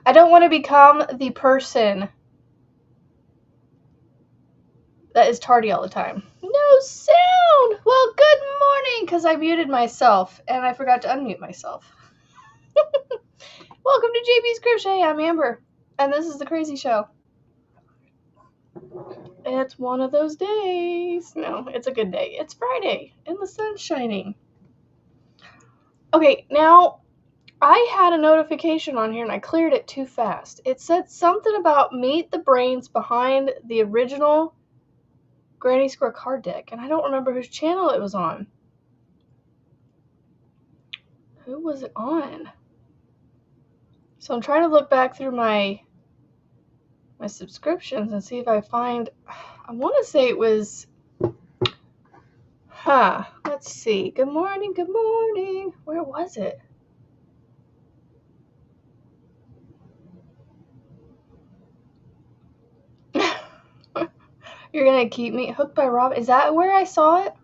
I don't want to become the person that is tardy all the time. No sound! Well, good morning, because I muted myself, and I forgot to unmute myself. Welcome to JB's Crochet. I'm Amber, and this is The Crazy Show. It's one of those days. No, it's a good day. It's Friday, and the sun's shining. Okay, now, I had a notification on here, and I cleared it too fast. It said something about meet the brains behind the original Granny Square card deck, and I don't remember whose channel it was on. Who was it on? So I'm trying to look back through my subscriptions and see if I find, I want to say it was, let's see. Good morning, good morning. Where was it? You're going to keep me hooked by Rob. Is that where I saw it?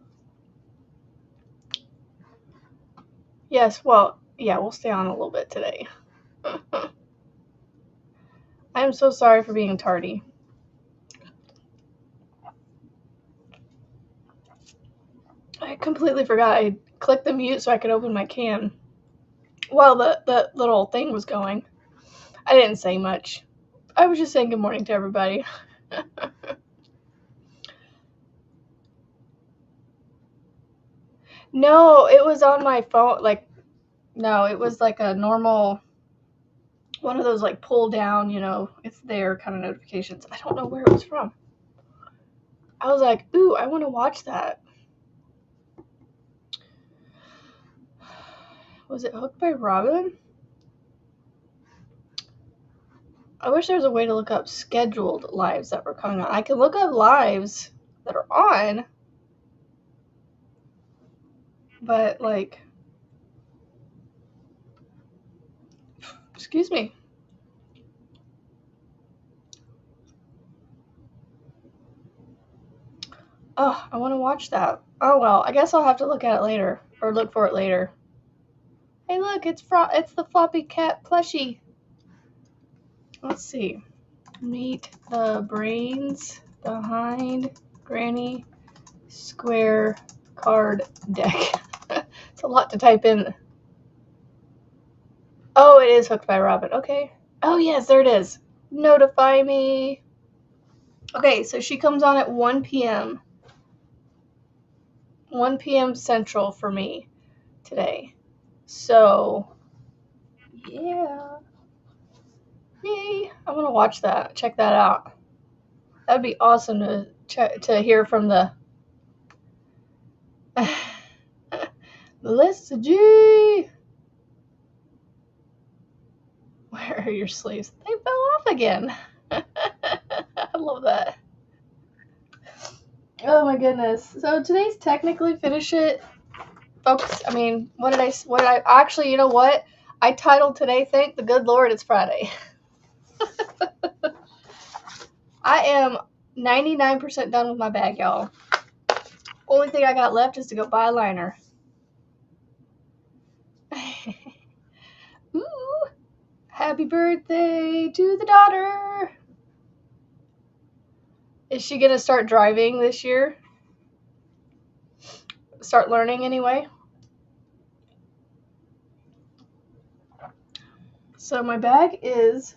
Yes, well, yeah, we'll stay on a little bit today. I am so sorry for being tardy. I completely forgot. I clicked the mute so I could open my can while the little thing was going. I didn't say much. I was just saying good morning to everybody. No, it was on my phone. No, it was like a normal, one of those like pull down, it's there kind of notifications. I don't know where it was from. I was like, ooh, I want to watch that. Was it Hooked by Robin? I wish there was a way to look up scheduled lives that were coming on. I can look up lives that are on, but excuse me. Oh, I want to watch that. Oh well, I guess I'll have to look at it later, or look for it later. Hey look, it's the floppy cat plushie. Let's see. Meet the brains behind Granny Square card deck. It's a lot to type in. Oh, it is Hooked by Robin. Okay. Oh yes, there it is. Notify me. Okay, so she comes on at 1 p.m. 1 p.m. Central for me today. So, yeah. Yay. I'm going to watch that. Check that out. That'd be awesome to hear from the Melissa G. Where are your sleeves? They fell off again. I love that. Oh my goodness. So today's technically Finish It, folks. I mean, what did I actually, you know what? I titled today, Thank the Good Lord It's Friday. I am 99% done with my bag, y'all. Only thing I got left is to go buy a liner. Ooh, happy birthday to the daughter. Is she going to start driving this year? Start learning anyway? So my bag is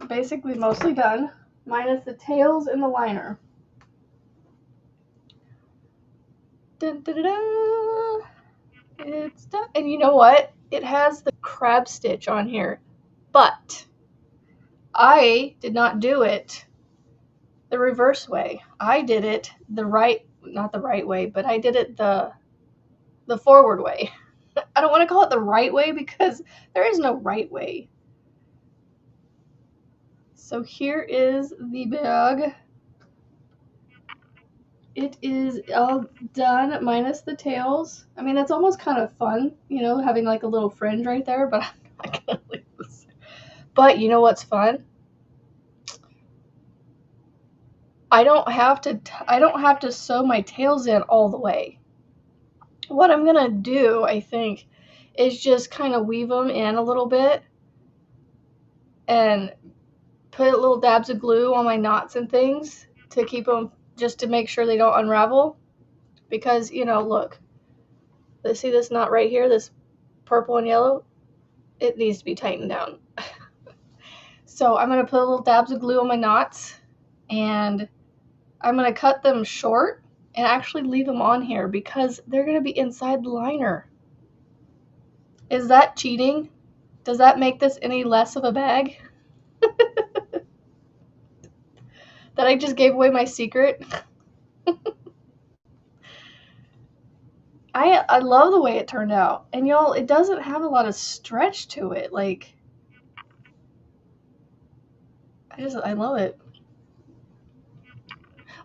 basically mostly done, minus the tails and the liner. Dun, dun, dun, dun. It's done. And you know what? It has the crab stitch on here, but I did not do it the reverse way. I did it not the right way, but I did it the forward way. I don't want to call it the right way because there is no right way. So here is the bag. It is all done minus the tails. I mean, that's almost kind of fun, having like a little fringe right there, but I'm not gonna leave this. But you know what's fun? I don't have to sew my tails in all the way. What I'm gonna do, I think, is just kind of weave them in a little bit and put little dabs of glue on my knots and things to keep them, just to make sure they don't unravel. Because, you know, look, let's see this knot right here, this purple and yellow, it needs to be tightened down. So I'm going to put little dabs of glue on my knots, and I'm going to cut them short and actually leave them on here because they're going to be inside the liner. Is that cheating? Does that make this any less of a bag? That I just gave away my secret? I love the way it turned out. And y'all, it doesn't have a lot of stretch to it. Like, I love it.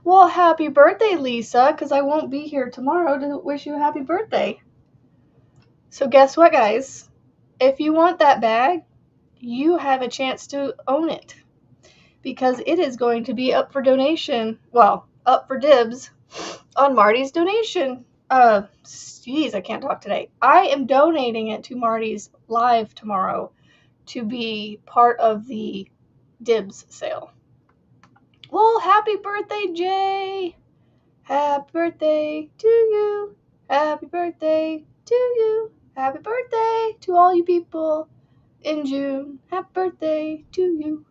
Well, happy birthday, Lisa, because I won't be here tomorrow to wish you a happy birthday. So guess what, guys? If you want that bag, you have a chance to own it, because it is going to be up for donation. Well, up for dibs on Marty's donation. Jeez, I can't talk today. I am donating it to Marty's live tomorrow to be part of the dibs sale. Well, happy birthday, Jay! Happy birthday to you! Happy birthday to you! Happy birthday to all you people in June! Happy birthday to you!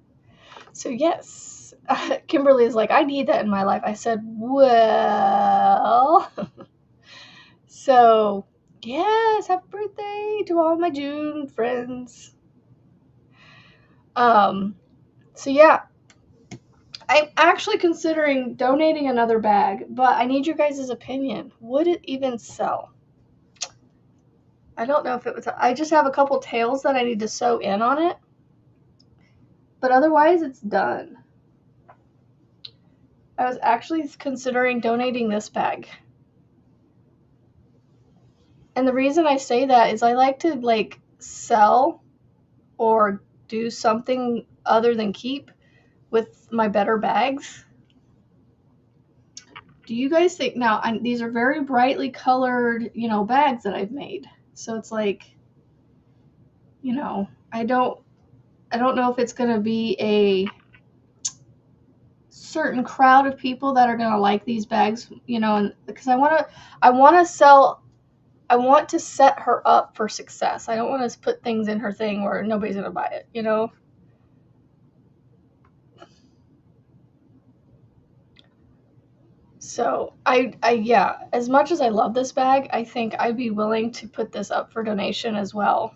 So yes, Kimberly is like, I need that in my life. I said, well, so yes, happy birthday to all my June friends. So yeah, I'm actually considering donating another bag, but I need your guys' opinion. Would it even sell? I don't know if it would. I just have a couple tails that I need to sew in on it, but otherwise it's done. I was actually considering donating this bag. And the reason I say that is I like to like sell or do something other than keep with my better bags. Do you guys think now? These are very brightly colored, you know, bags that I've made. So it's like, you know, I don't know if it's gonna be a certain crowd of people that are gonna like these bags, you know, and because I want to set her up for success. I don't want to put things in her thing where nobody's gonna buy it, you know. So yeah, as much as I love this bag, I think I'd be willing to put this up for donation as well.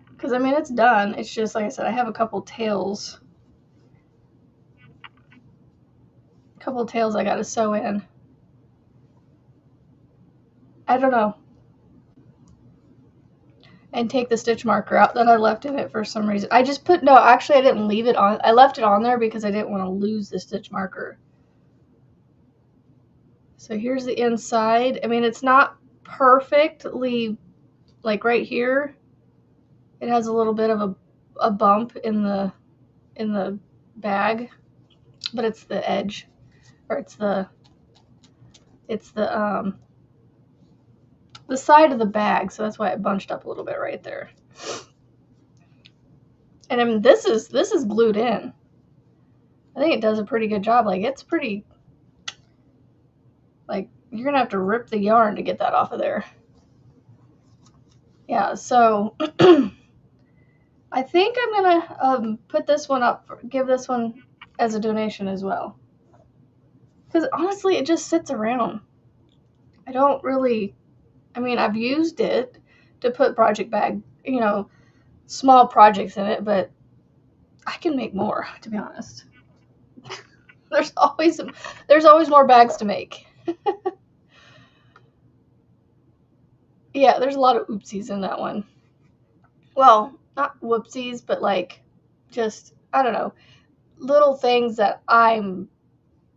Because I mean, it's done. It's just like I said, I have a couple tails I gotta sew in. I don't know. And take the stitch marker out that I left in it for some reason. I didn't leave it on. I left it on there because I didn't want to lose the stitch marker. So here's the inside. I mean, it's not perfectly, like right here, it has a little bit of a bump in the bag, but it's the edge, or it's the side of the bag, so that's why it bunched up a little bit right there. And I mean, this is glued in. I think it does a pretty good job. Like, it's pretty, like, you're gonna have to rip the yarn to get that off of there. Yeah, so I think I'm gonna put this one up, give this one as a donation as well. Because honestly, it just sits around. I don't really, I mean, I've used it to put project bag, you know, small projects in it, but I can make more, to be honest. There's always more bags to make. Yeah, there's a lot of oopsies in that one. Well, not whoopsies, but like, just, I don't know, little things that I'm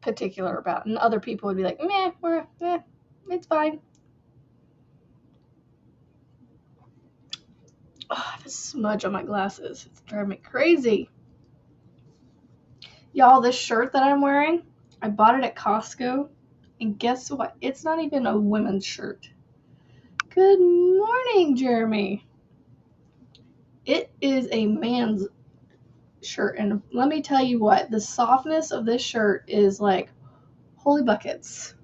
particular about, and other people would be like, meh, it's fine. Oh, I have a smudge on my glasses. It's driving me crazy. Y'all, this shirt that I'm wearing, I bought it at Costco, And guess what? It's not even a women's shirt. Good morning, Jeremy. It is a man's shirt. And let me tell you what, the softness of this shirt is like holy buckets.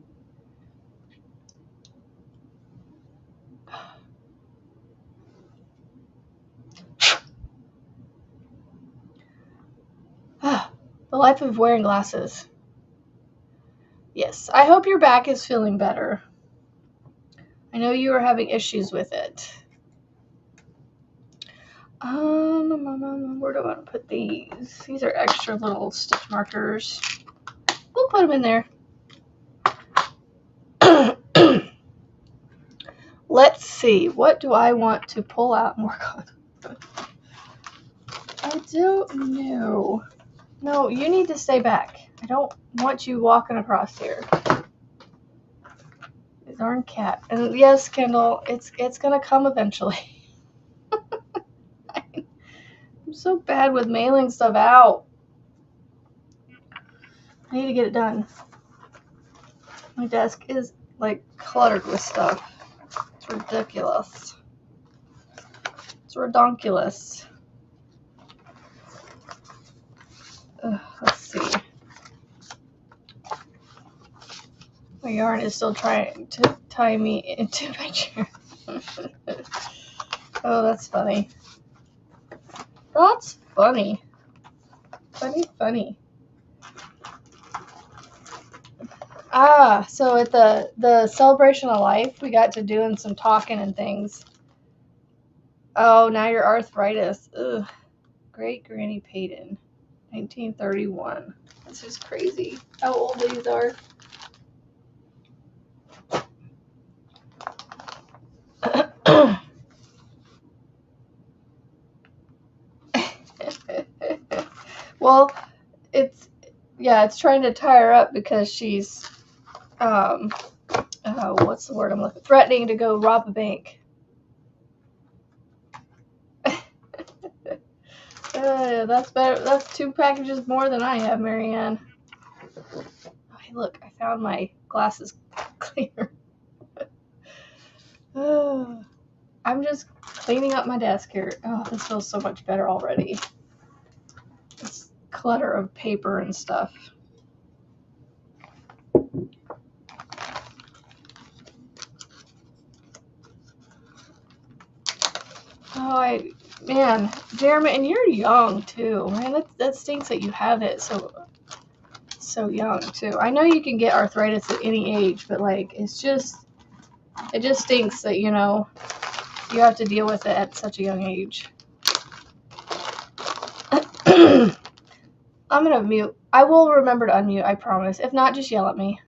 The life of wearing glasses. Yes, I hope your back is feeling better. I know you were having issues with it. Where do I want to put these? These are extra little stitch markers. We'll put them in there. Let's see. What do I want to pull out and work on? I don't know. No, you need to stay back. I don't want you walking across here. The darn cat. And yes, Kendall, it's gonna come eventually. I'm so bad with mailing stuff out. I need to get it done. My desk is like cluttered with stuff. It's ridiculous. It's redonkulous. Let's see. My yarn is still trying to tie me into my chair. Oh, that's funny. That's funny. Funny. So at the Celebration of Life, we got to doing some talking and things. Oh, now your arthritis. Ugh. Great Granny Payton, 1931. This is crazy how old these are. Well, it's trying to tie her up because she's what's the word I'm looking? Threatening to go rob a bank. That's better. That's 2 packages more than I have, Marianne. Oh, hey, look, I found my glasses cleaner. I'm just cleaning up my desk here. Oh, this feels so much better already. This clutter of paper and stuff. Oh, man, Jeremy, and you're young too. Man, that stinks that you have it so young too. I know you can get arthritis at any age, but like it just stinks that you have to deal with it at such a young age. I'm gonna mute. I will remember to unmute, I promise. If not, just yell at me.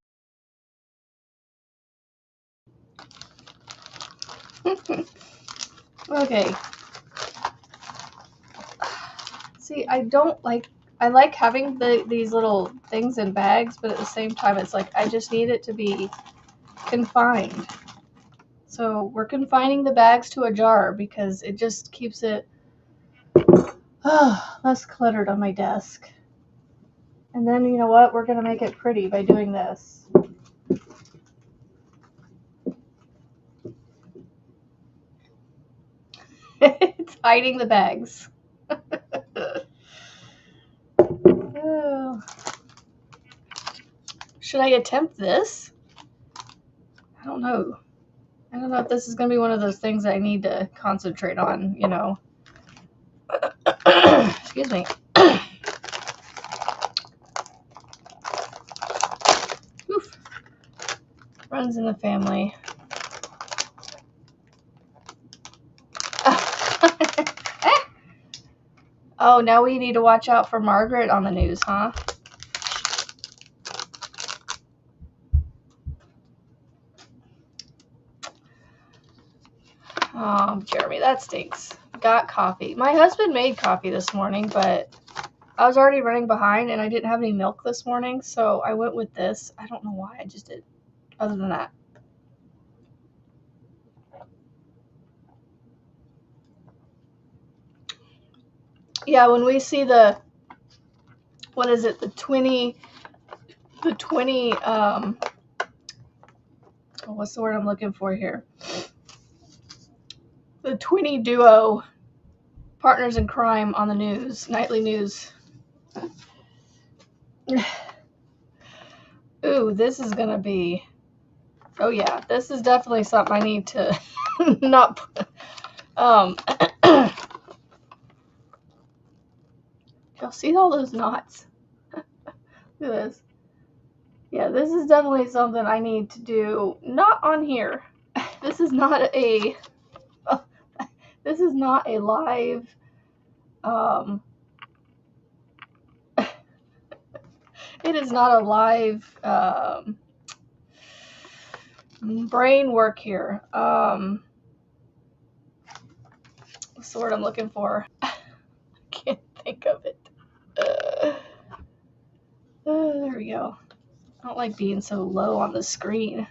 Okay. See, I like having these little things in bags, but at the same time, it's like I just need it to be confined. So we're confining the bags to a jar because it just keeps it less cluttered on my desk. And then, you know what? We're going to make it pretty by doing this. It's hiding the bags. Oh. Should I attempt this? I don't know. I don't know if this is going to be one of those things that I need to concentrate on, Excuse me. Oof. Runs in the family. Oh, now we need to watch out for Margaret on the news, huh? Oh, Jeremy, that stinks. Got coffee. My husband made coffee this morning, but I was already running behind and I didn't have any milk this morning, so I went with this. I don't know why, I just did. Other than that. Yeah, when we see the 20 what's the word I'm looking for here? The twinny duo, partners in crime on the news, nightly news. Ooh, this is gonna be. Oh yeah, this is definitely something I need to not put. Y'all see all those knots? Look at this. Yeah, this is definitely something I need to do. Not on here. This is not a. This is not a live. It is not a live brain work here. What's the word I'm looking for? I can't think of it. There we go. I don't like being so low on the screen.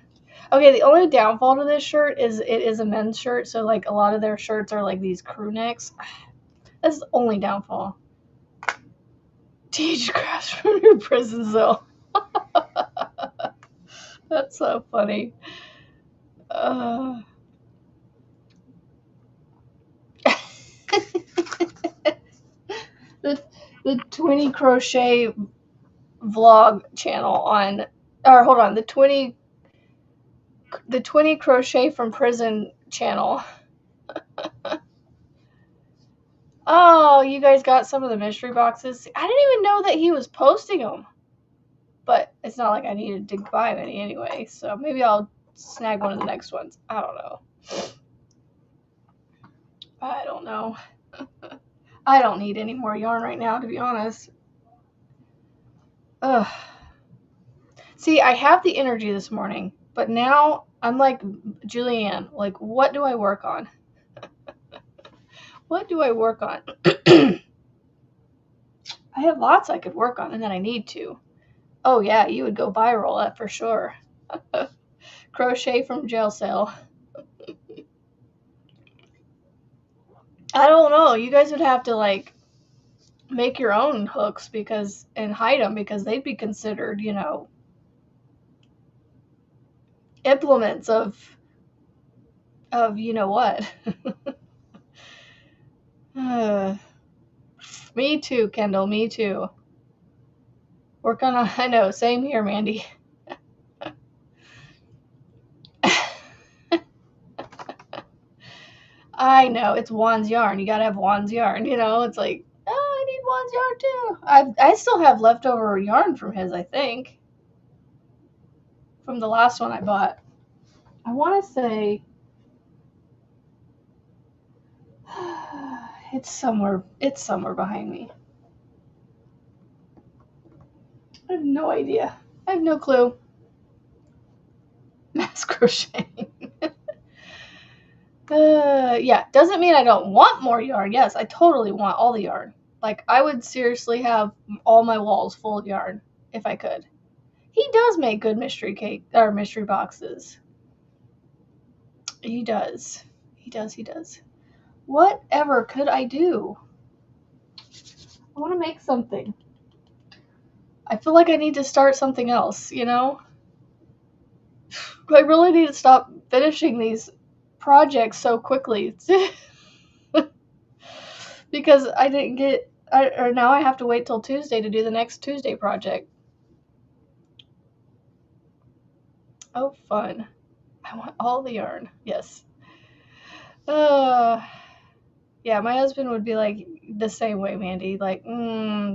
Okay, the only downfall to this shirt is it is a men's shirt, so like a lot of their shirts are like these crew necks. That's the only downfall. Teach crafts from your prison cell. That's so funny. The Twinny Crochet vlog channel on, or hold on, the Twinny Crochet from Prison channel. Oh, you guys got some of the mystery boxes? I didn't even know that he was posting them. But it's not like I needed to buy any anyway, so maybe I'll snag one of the next ones. I don't know. I don't know. I don't need any more yarn right now, to be honest. Ugh. See, I have the energy this morning, but now I'm like Julianne. Like, what do I work on? What do I work on? I have lots I could work on, and then I need to. Oh, yeah, you would go viral, that for sure. Crochet from jail cell. I don't know. You guys would have to, like, make your own hooks because and hide them because they'd be considered, you know, implements of you know what. Me too, Kendall. Me too. Work on. I know. Same here, Mandy. I know. It's Juan's yarn. You gotta have Juan's yarn. You know. It's like, oh, I need Juan's yarn too. I still have leftover yarn from his. I think from the last one I bought. I want to say it's somewhere. It's somewhere behind me. I have no idea. I have no clue. Mass crocheting. Yeah, doesn't mean I don't want more yarn. Yes, I totally want all the yarn. Like, I would seriously have all my walls full of yarn if I could. He does make good mystery cake or mystery boxes. He does. He does. Whatever could I do? I want to make something. I feel like I need to start something else, you know? I really need to stop finishing these projects so quickly. Because I didn't get, or now I have to wait till Tuesday to do the next Tuesday project. Oh, fun. I want all the yarn. Yes. Yeah, my husband would be like the same way, Mandy. Like,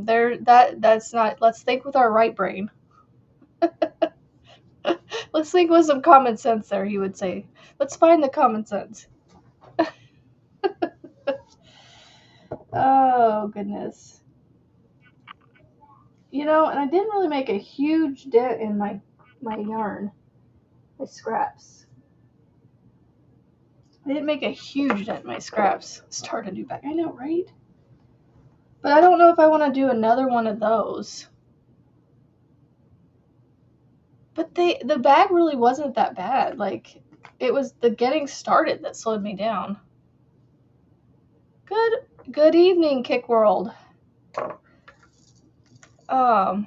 that's not, let's think with our right brain. Let's think with some common sense there, he would say. Let's find the common sense. Oh, goodness. You know, and I didn't really make a huge dent in my yarn, my scraps. I didn't make a huge dent in my scraps. Start a new bag. I know, right? But I don't know if I want to do another one of those. But the bag really wasn't that bad. Like, it was the getting started that slowed me down. Good evening, Kick World. Right,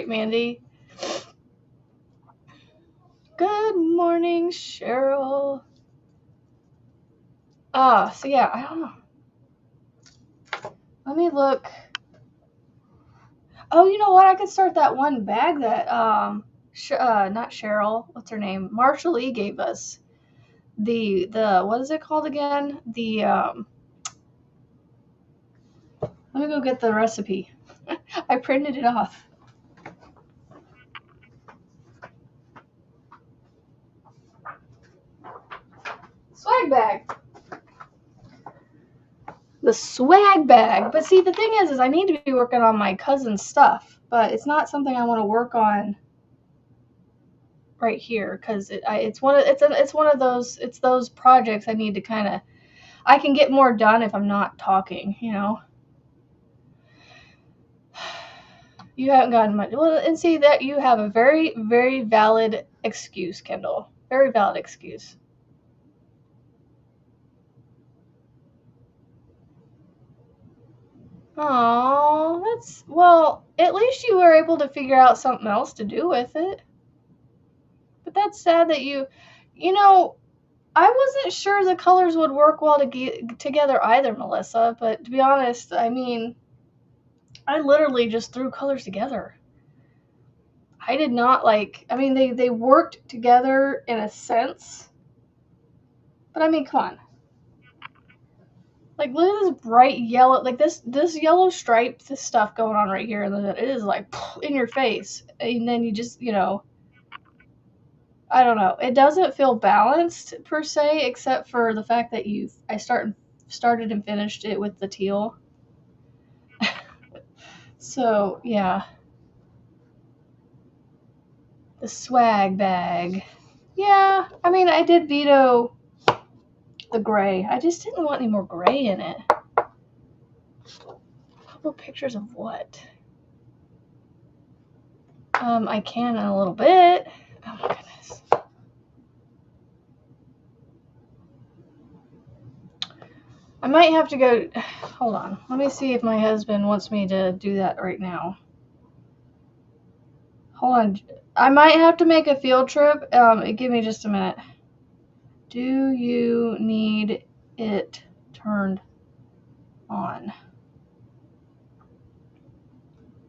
Mandy? Good morning, Cheryl. So yeah, I don't know. Let me look. Oh, you know what? I could start that one bag that not Cheryl. What's her name? Marshall Lee gave us. The what is it called again? Let me go get the recipe. I printed it off. Swag bag. The swag bag. But see, the thing is I need to be working on my cousin's stuff, but it's not something I want to work on right here because it's one of those projects I need to kind of. I can get more done if I'm not talking, you know. You haven't gotten much. Well, and see that you have a very, very valid excuse, Kendall. Very valid excuse. Oh, well, at least you were able to figure out something else to do with it. But that's sad that you know, I wasn't sure the colors would work well together either, Melissa. But to be honest, I mean, I literally just threw colors together. I did not I mean, they worked together in a sense. But I mean, come on. Like, look at this bright yellow, like this yellow stripe, this stuff going on right here, and then it is like in your face, and then you just, you know, I don't know. It doesn't feel balanced per se, except for the fact that I started and finished it with the teal. So yeah, the swag bag. Yeah, I mean, I did veto the gray. I just didn't want any more gray in it. A couple pictures of what? I can in a little bit. Oh my goodness. I might have to go. Hold on. Let me see if my husband wants me to do that right now. Hold on. I might have to make a field trip. Give me just a minute. Do you need it turned on?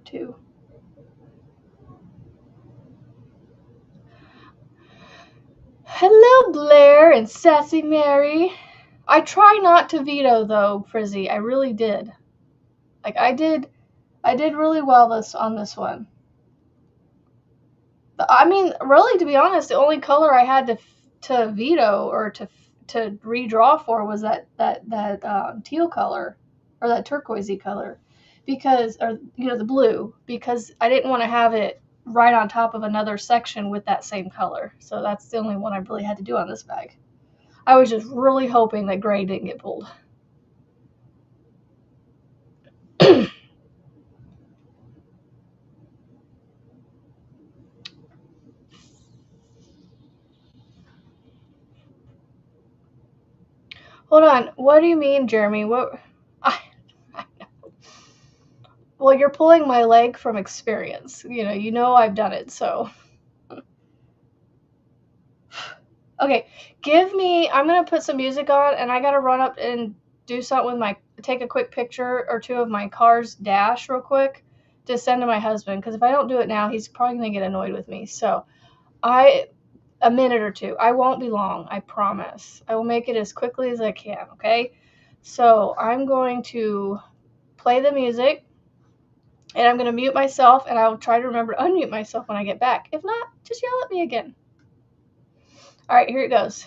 2. Hello, Blair and Sassy Mary. I try not to veto though, Frizzy. I really did. Like I did really well on this one. I mean, really, to be honest, the only color I had to veto or to redraw for was that teal color or that turquoisey color, because, or you know, the blue, because I didn't want to have it right on top of another section with that same color. So that's the only one I really had to do on this bag. I was just really hoping that gray didn't get pulled. Hold on. What do you mean, Jeremy? What? I know. Well, you're pulling my leg from experience. You know I've done it, so. Okay, I'm gonna put some music on, and I gotta run up and do something with take a quick picture or two of my car's dash real quick to send to my husband, because if I don't do it now, he's probably gonna get annoyed with me. So, a minute or two. I won't be long, I promise. I will make it as quickly as I can, okay? So, I'm going to play the music, and I'm gonna mute myself, and I will try to remember to unmute myself when I get back. If not, just yell at me again. All right, here it goes.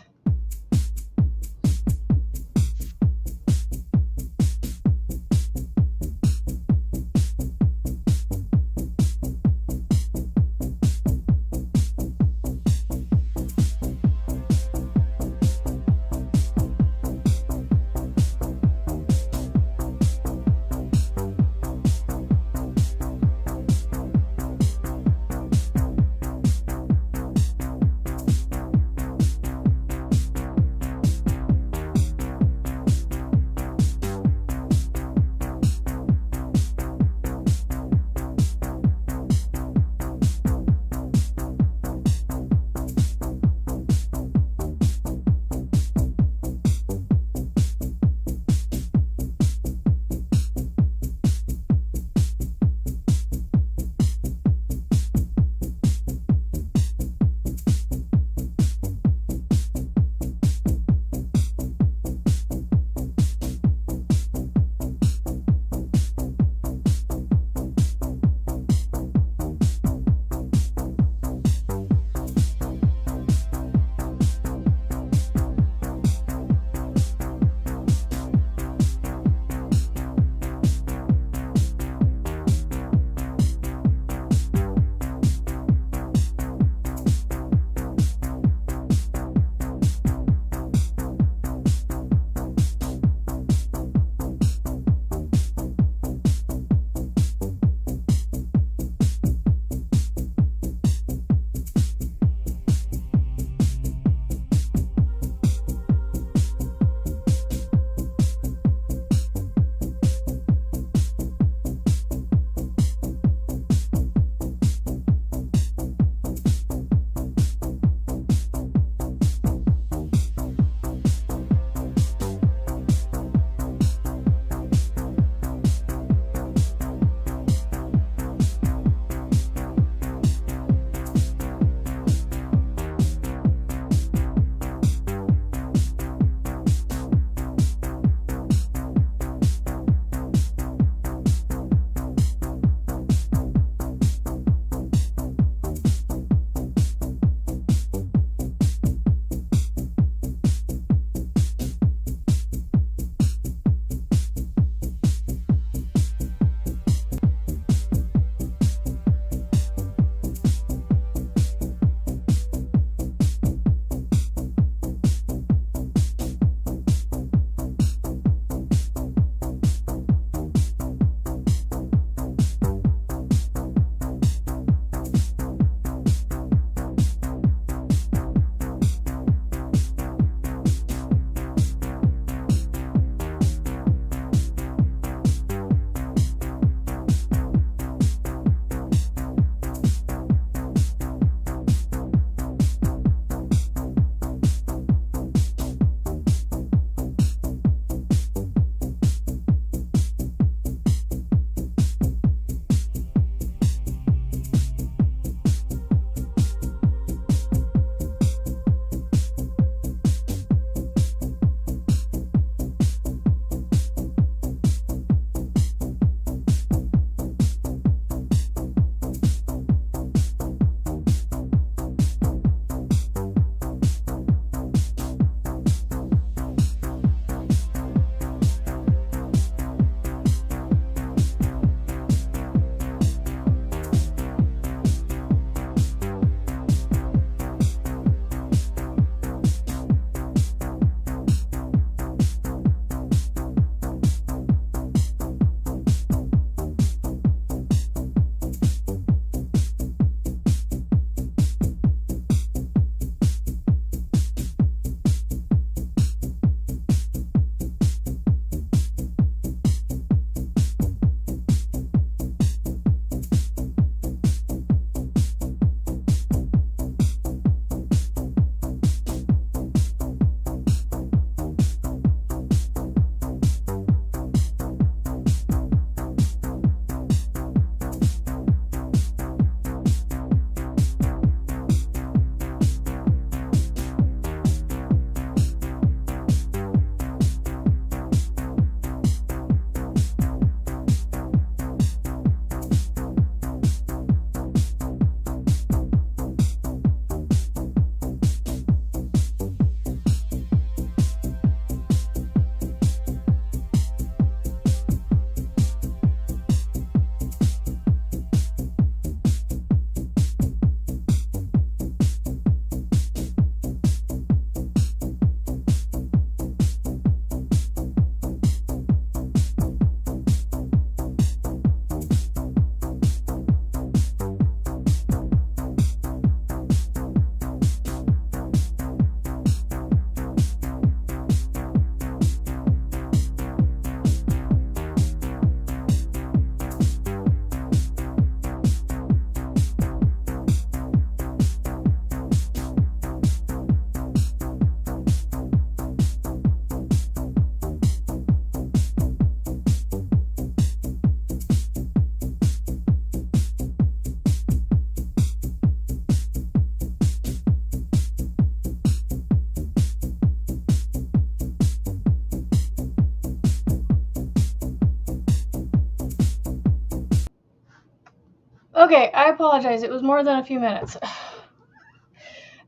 Okay, I apologize. It was more than a few minutes.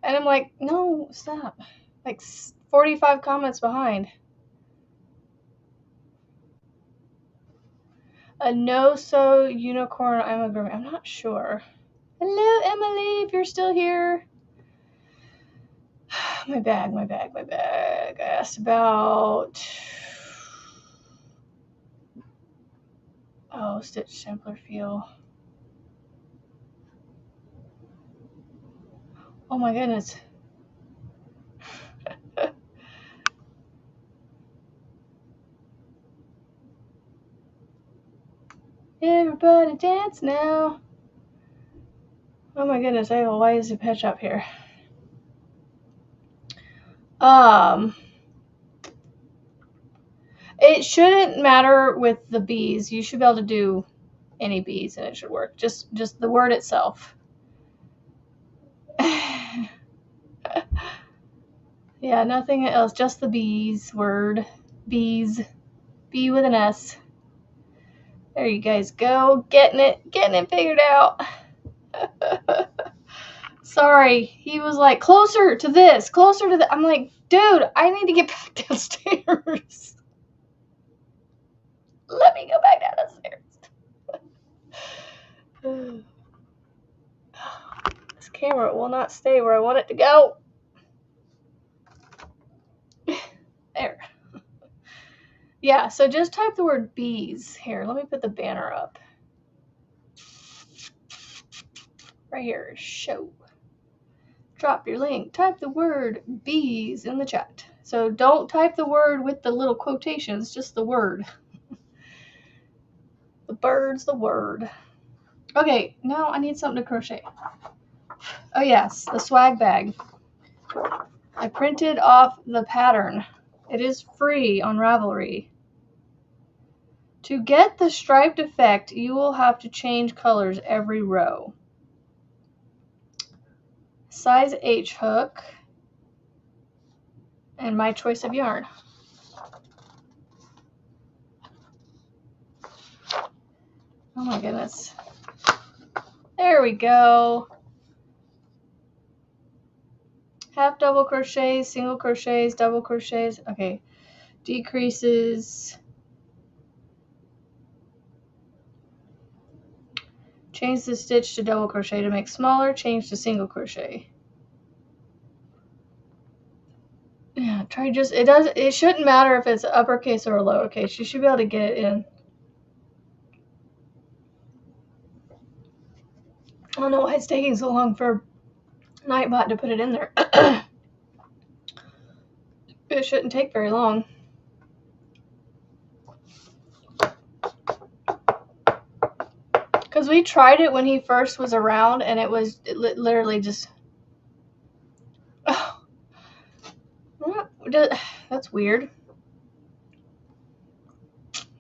And I'm like, no, stop. Like 45 comments behind. A no-so unicorn amigurumi. I'm not sure. Hello, Emily, if you're still here. My bag. I asked about... Oh, stitch sampler feel. Oh my goodness. Everybody dance now. Oh my goodness, I have a lazy pet shop here. It shouldn't matter with the bees. You should be able to do any bees and it should work. Just the word itself. Yeah, nothing else. Just the bees word. Bees. B with an S. There you guys go. Getting it figured out. Sorry. He was like, closer to this, closer to that. I'm like, dude, I need to get back downstairs. Let me go back down the stairs. This camera will not stay where I want it to go. There. Yeah, so just type the word bees. Here, let me put the banner up. Right here, show. Drop your link. Type the word bees in the chat. So don't type the word with the little quotations, just the word. The bird's the word. Okay, now I need something to crochet. Oh yes, the swag bag. I printed off the pattern. It is free on Ravelry. To get the striped effect, you will have to change colors every row. Size H hook. And my choice of yarn. Oh my goodness. There we go. Half double crochets, single crochets, double crochets. Okay. Decreases. Change the stitch to double crochet to make smaller. Change to single crochet. Yeah, try just, it shouldn't matter if it's uppercase or lowercase. You should be able to get it in. I don't know why it's taking so long for Nightbot to put it in there. It shouldn't take very long. Because we tried it when he first was around, and it literally just... Oh. That's weird.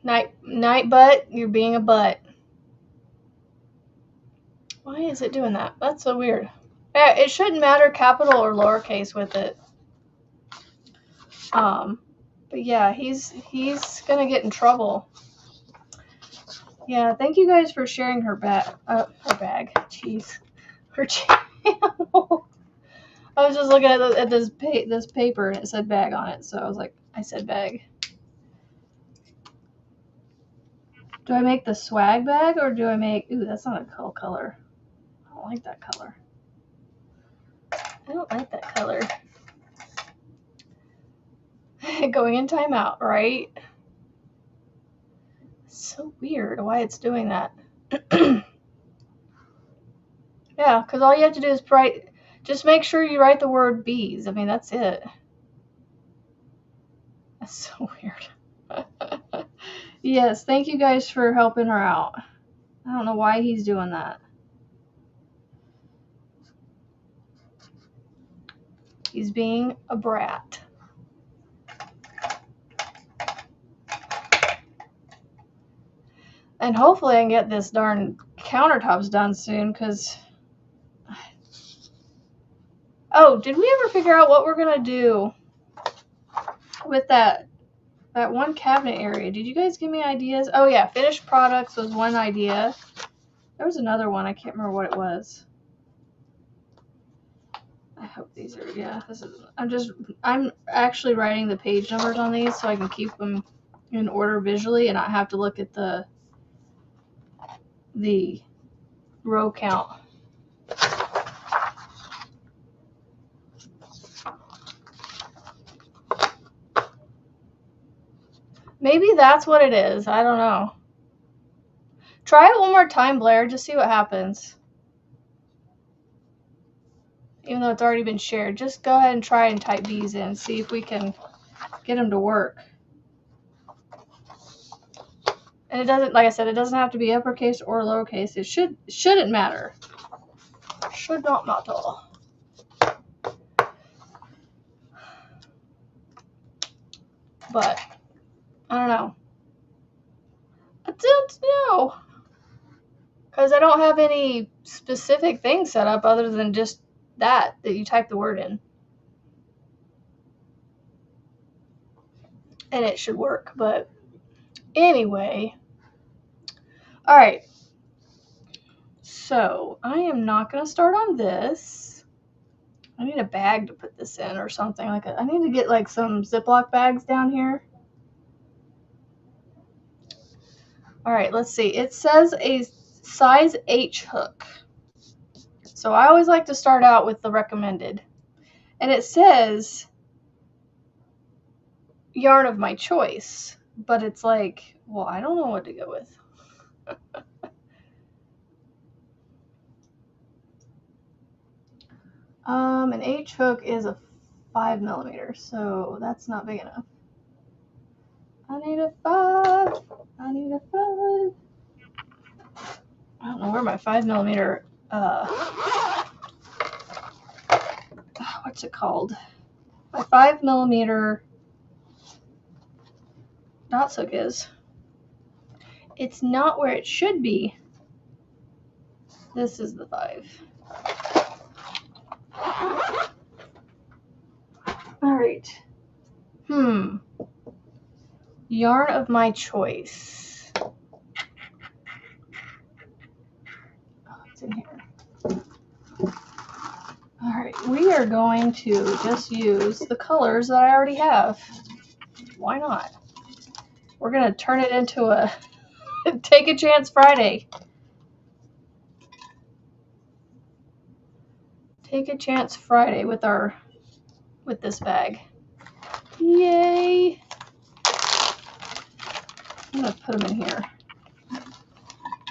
Nightbot, you're being a butt. Why is it doing that? That's so weird. Yeah, it shouldn't matter capital or lowercase with it. But yeah, he's gonna get in trouble. Yeah, thank you guys for sharing her bag. Jeez, her channel. I was just looking at this paper and it said bag on it, so I was like, I said bag. Do I make the swag bag or do I make? Ooh, that's not a cool color. I don't like that color. I don't like that color. Going in timeout, right? So weird why it's doing that. Yeah, because all you have to do is just make sure you write the word bees. I mean, that's it. That's so weird. Yes, thank you guys for helping her out. I don't know why he's doing that. He's being a brat. And hopefully I can get this darn countertops done soon, because... Oh, did we ever figure out what we're going to do with that one cabinet area? Did you guys give me ideas? Oh yeah, finished products was one idea. There was another one. I can't remember what it was. I hope these are, yeah, this is, I'm actually writing the page numbers on these so I can keep them in order visually and not have to look at the row count. Maybe that's what it is. I don't know. Try it one more time, Blair. Just see what happens. Even though it's already been shared, just go ahead and try and type these in. See if we can get them to work. And it doesn't, like I said, it doesn't have to be uppercase or lowercase. It shouldn't matter. Should not matter. But I don't know. I don't know. Because I don't have any specific things set up other than just that you type the word in. And it should work. But anyway. Alright. So I am not going to start on this. I need a bag to put this in or something. I need to get like some Ziploc bags down here. Alright, let's see. It says a size H hook. So I always like to start out with the recommended. And it says yarn of my choice. But it's like, well, I don't know what to go with. An H hook is a 5mm, so that's not big enough. I need a 5. I need a 5. I don't know where my 5mm, what's it called? My 5mm dot hook is. It's not where it should be. This is the 5. Alright. Yarn of my choice. Oh, it's in here. Alright, we are going to just use the colors that I already have. Why not? We're going to turn it into a Take a Chance Friday. Take a Chance Friday with this bag. Yay! I'm going to put them in here.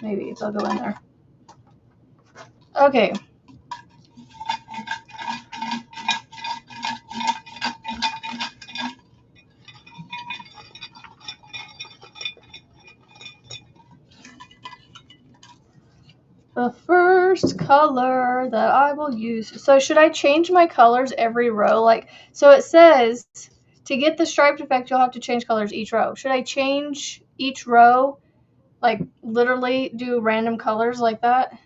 Maybe they'll go in there. Okay. The first color that I will use. So should I change my colors every row? So it says to get the striped effect, you'll have to change colors each row. Should I change each row? Like literally do random colors like that?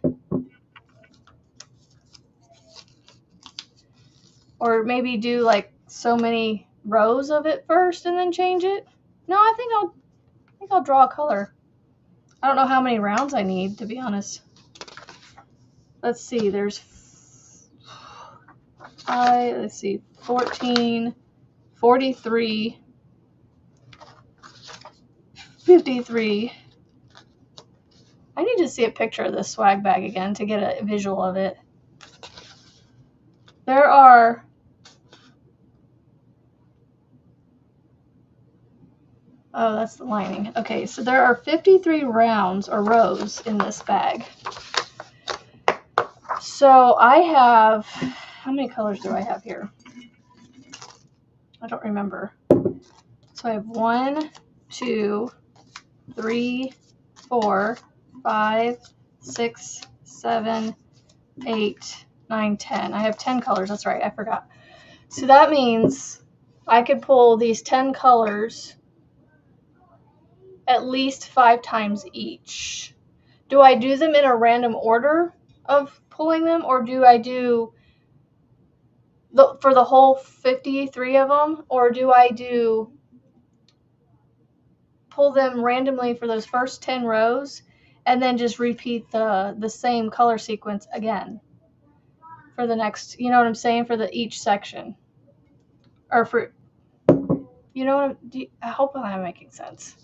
Or maybe do like so many rows of it first and then change it? No, I think I'll draw a color. I don't know how many rounds I need, to be honest. Let's see, there's 14, 43, 53. I need to see a picture of this swag bag again to get a visual of it. There are oh, that's the lining. Okay, so there are 53 rounds or rows in this bag. So I have, how many colors do I have here? I don't remember. So I have 1, 2, 3, 4, 5, 6, 7, 8, 9, 10. I have 10 colors. That's right. I forgot. So that means I could pull these 10 colors at least 5 times each. Do I do them in a random order of pulling them, or do I do for the whole 53 of them, or do I pull them randomly for those first 10 rows and then just repeat the same color sequence again for the next, you know what I'm saying, for each section. Or for, you know what I hope I'm making sense.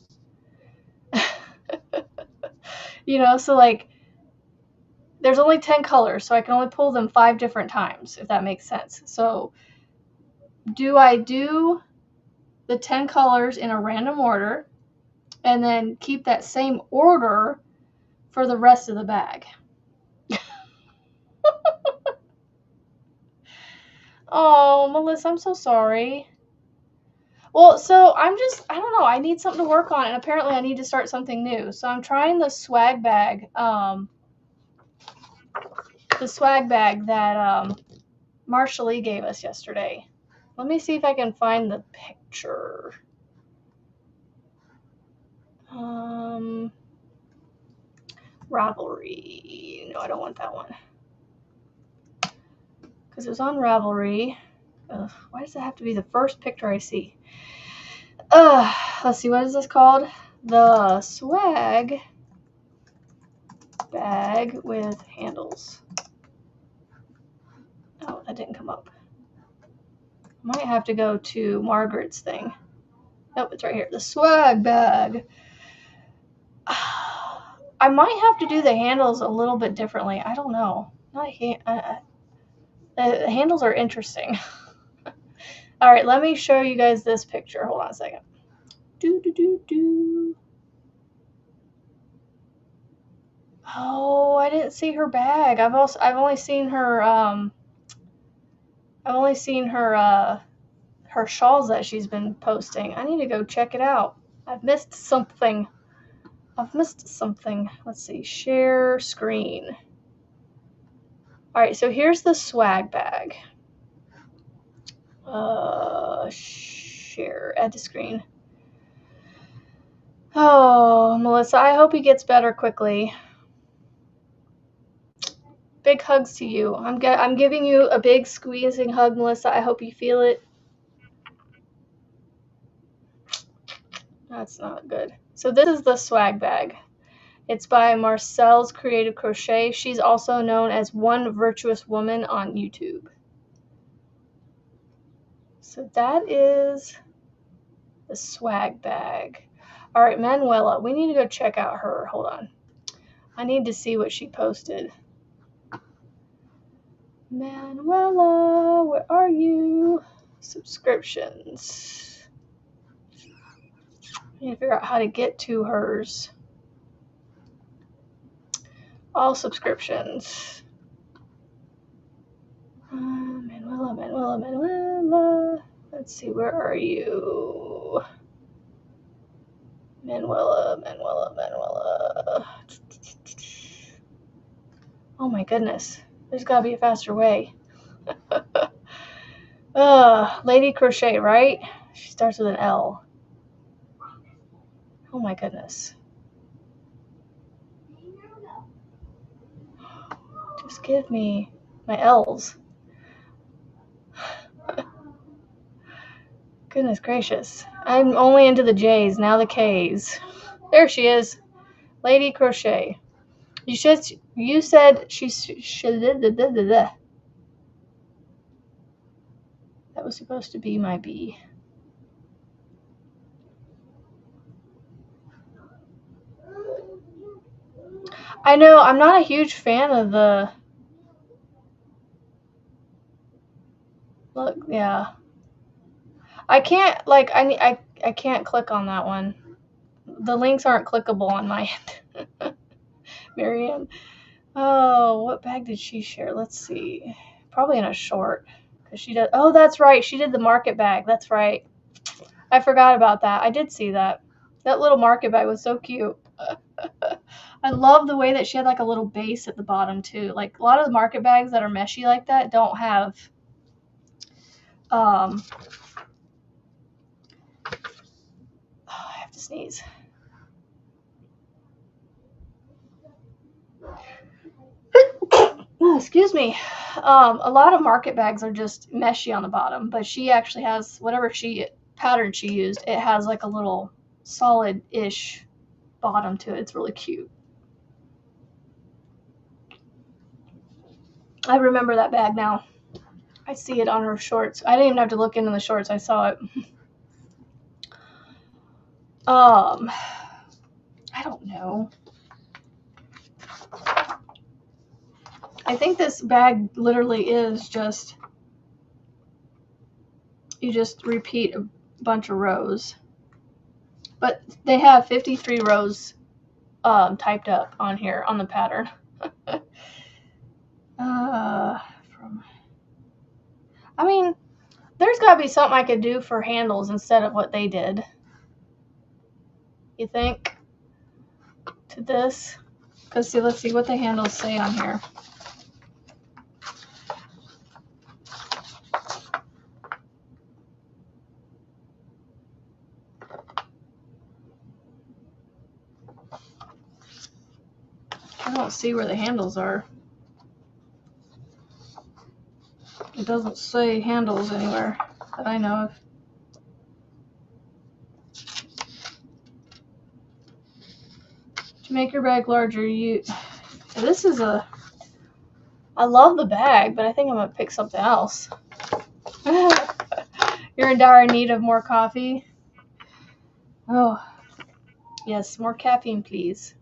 You know, so like there's only 10 colors, so I can only pull them 5 different times, if that makes sense. So do I do the 10 colors in a random order and then keep that same order for the rest of the bag? Oh, Melissa, I'm so sorry. Well, so I don't know, I need something to work on, and apparently I need to start something new. So I'm trying the swag bag that Marsha Lee gave us yesterday. Let me see if I can find the picture. Ravelry. No, I don't want that one. Because it was on Ravelry. Ugh, why does it have to be the first picture I see? Let's see, what is this called? The swag bag with handles. Oh, that didn't come up. Might have to go to Margaret's thing. Nope, it's right here. The swag bag. I might have to do the handles a little bit differently. I don't know. The handles are interesting. All right, let me show you guys this picture. Hold on a second. Oh, I didn't see her bag. I've only seen her her shawls that she's been posting. I need to go check it out. I've missed something. Let's see. Share screen. All right, so here's the swag bag. Share, add to screen. Oh, Melissa, I hope he gets better quickly. Big hugs to you. I'm giving you a big squeezing hug, Melissa. I hope you feel it. That's not good. So this is the swag bag. It's by Marcel's Creative Crochet. She's also known as One Virtuous Woman on YouTube. So that is the swag bag. All right, Manuela, we need to go check out her. Hold on. I need to see what she posted. Manuela, where are you? Subscriptions. I need to figure out how to get to hers. All subscriptions. Manuela. Let's see, where are you? Manuela. Oh my goodness. There's got to be a faster way. Lady Crochet, right? She starts with an L. Oh my goodness. Just give me my L's. Goodness gracious. I'm only into the J's, now the K's. There she is. Lady Crochet. You said she should. That was supposed to be my B. I know, I'm not a huge fan of the. Look, yeah. I can't, I can't click on that one. The links aren't clickable on my end. Marianne. Oh, what bag did she share? Let's see. Probably in a short. Because she does. Oh, that's right. She did the market bag. That's right. I forgot about that. I did see that. That little market bag was so cute. I love the way that she had like a little base at the bottom too. Like a lot of the market bags that are meshy like that don't have oh, I have to sneeze. Oh, excuse me. A lot of market bags are just meshy on the bottom, but she actually has whatever pattern she used. It has like a little solid-ish bottom to it. It's really cute. I remember that bag now. I see it on her shorts. I didn't even have to look into the shorts. I saw it. I don't know. I think this bag literally is just, you just repeat a bunch of rows. But they have 53 rows typed up on here on the pattern. I mean, there's got to be something I could do for handles instead of what they did. You think? To this? Because see, let's see what the handles say on here. I don't see where the handles are. It doesn't say handles anywhere that I know of. To make your bag larger, this is I love the bag, but I think I'm going to pick something else. You're in dire need of more coffee? Oh, yes, more caffeine, please.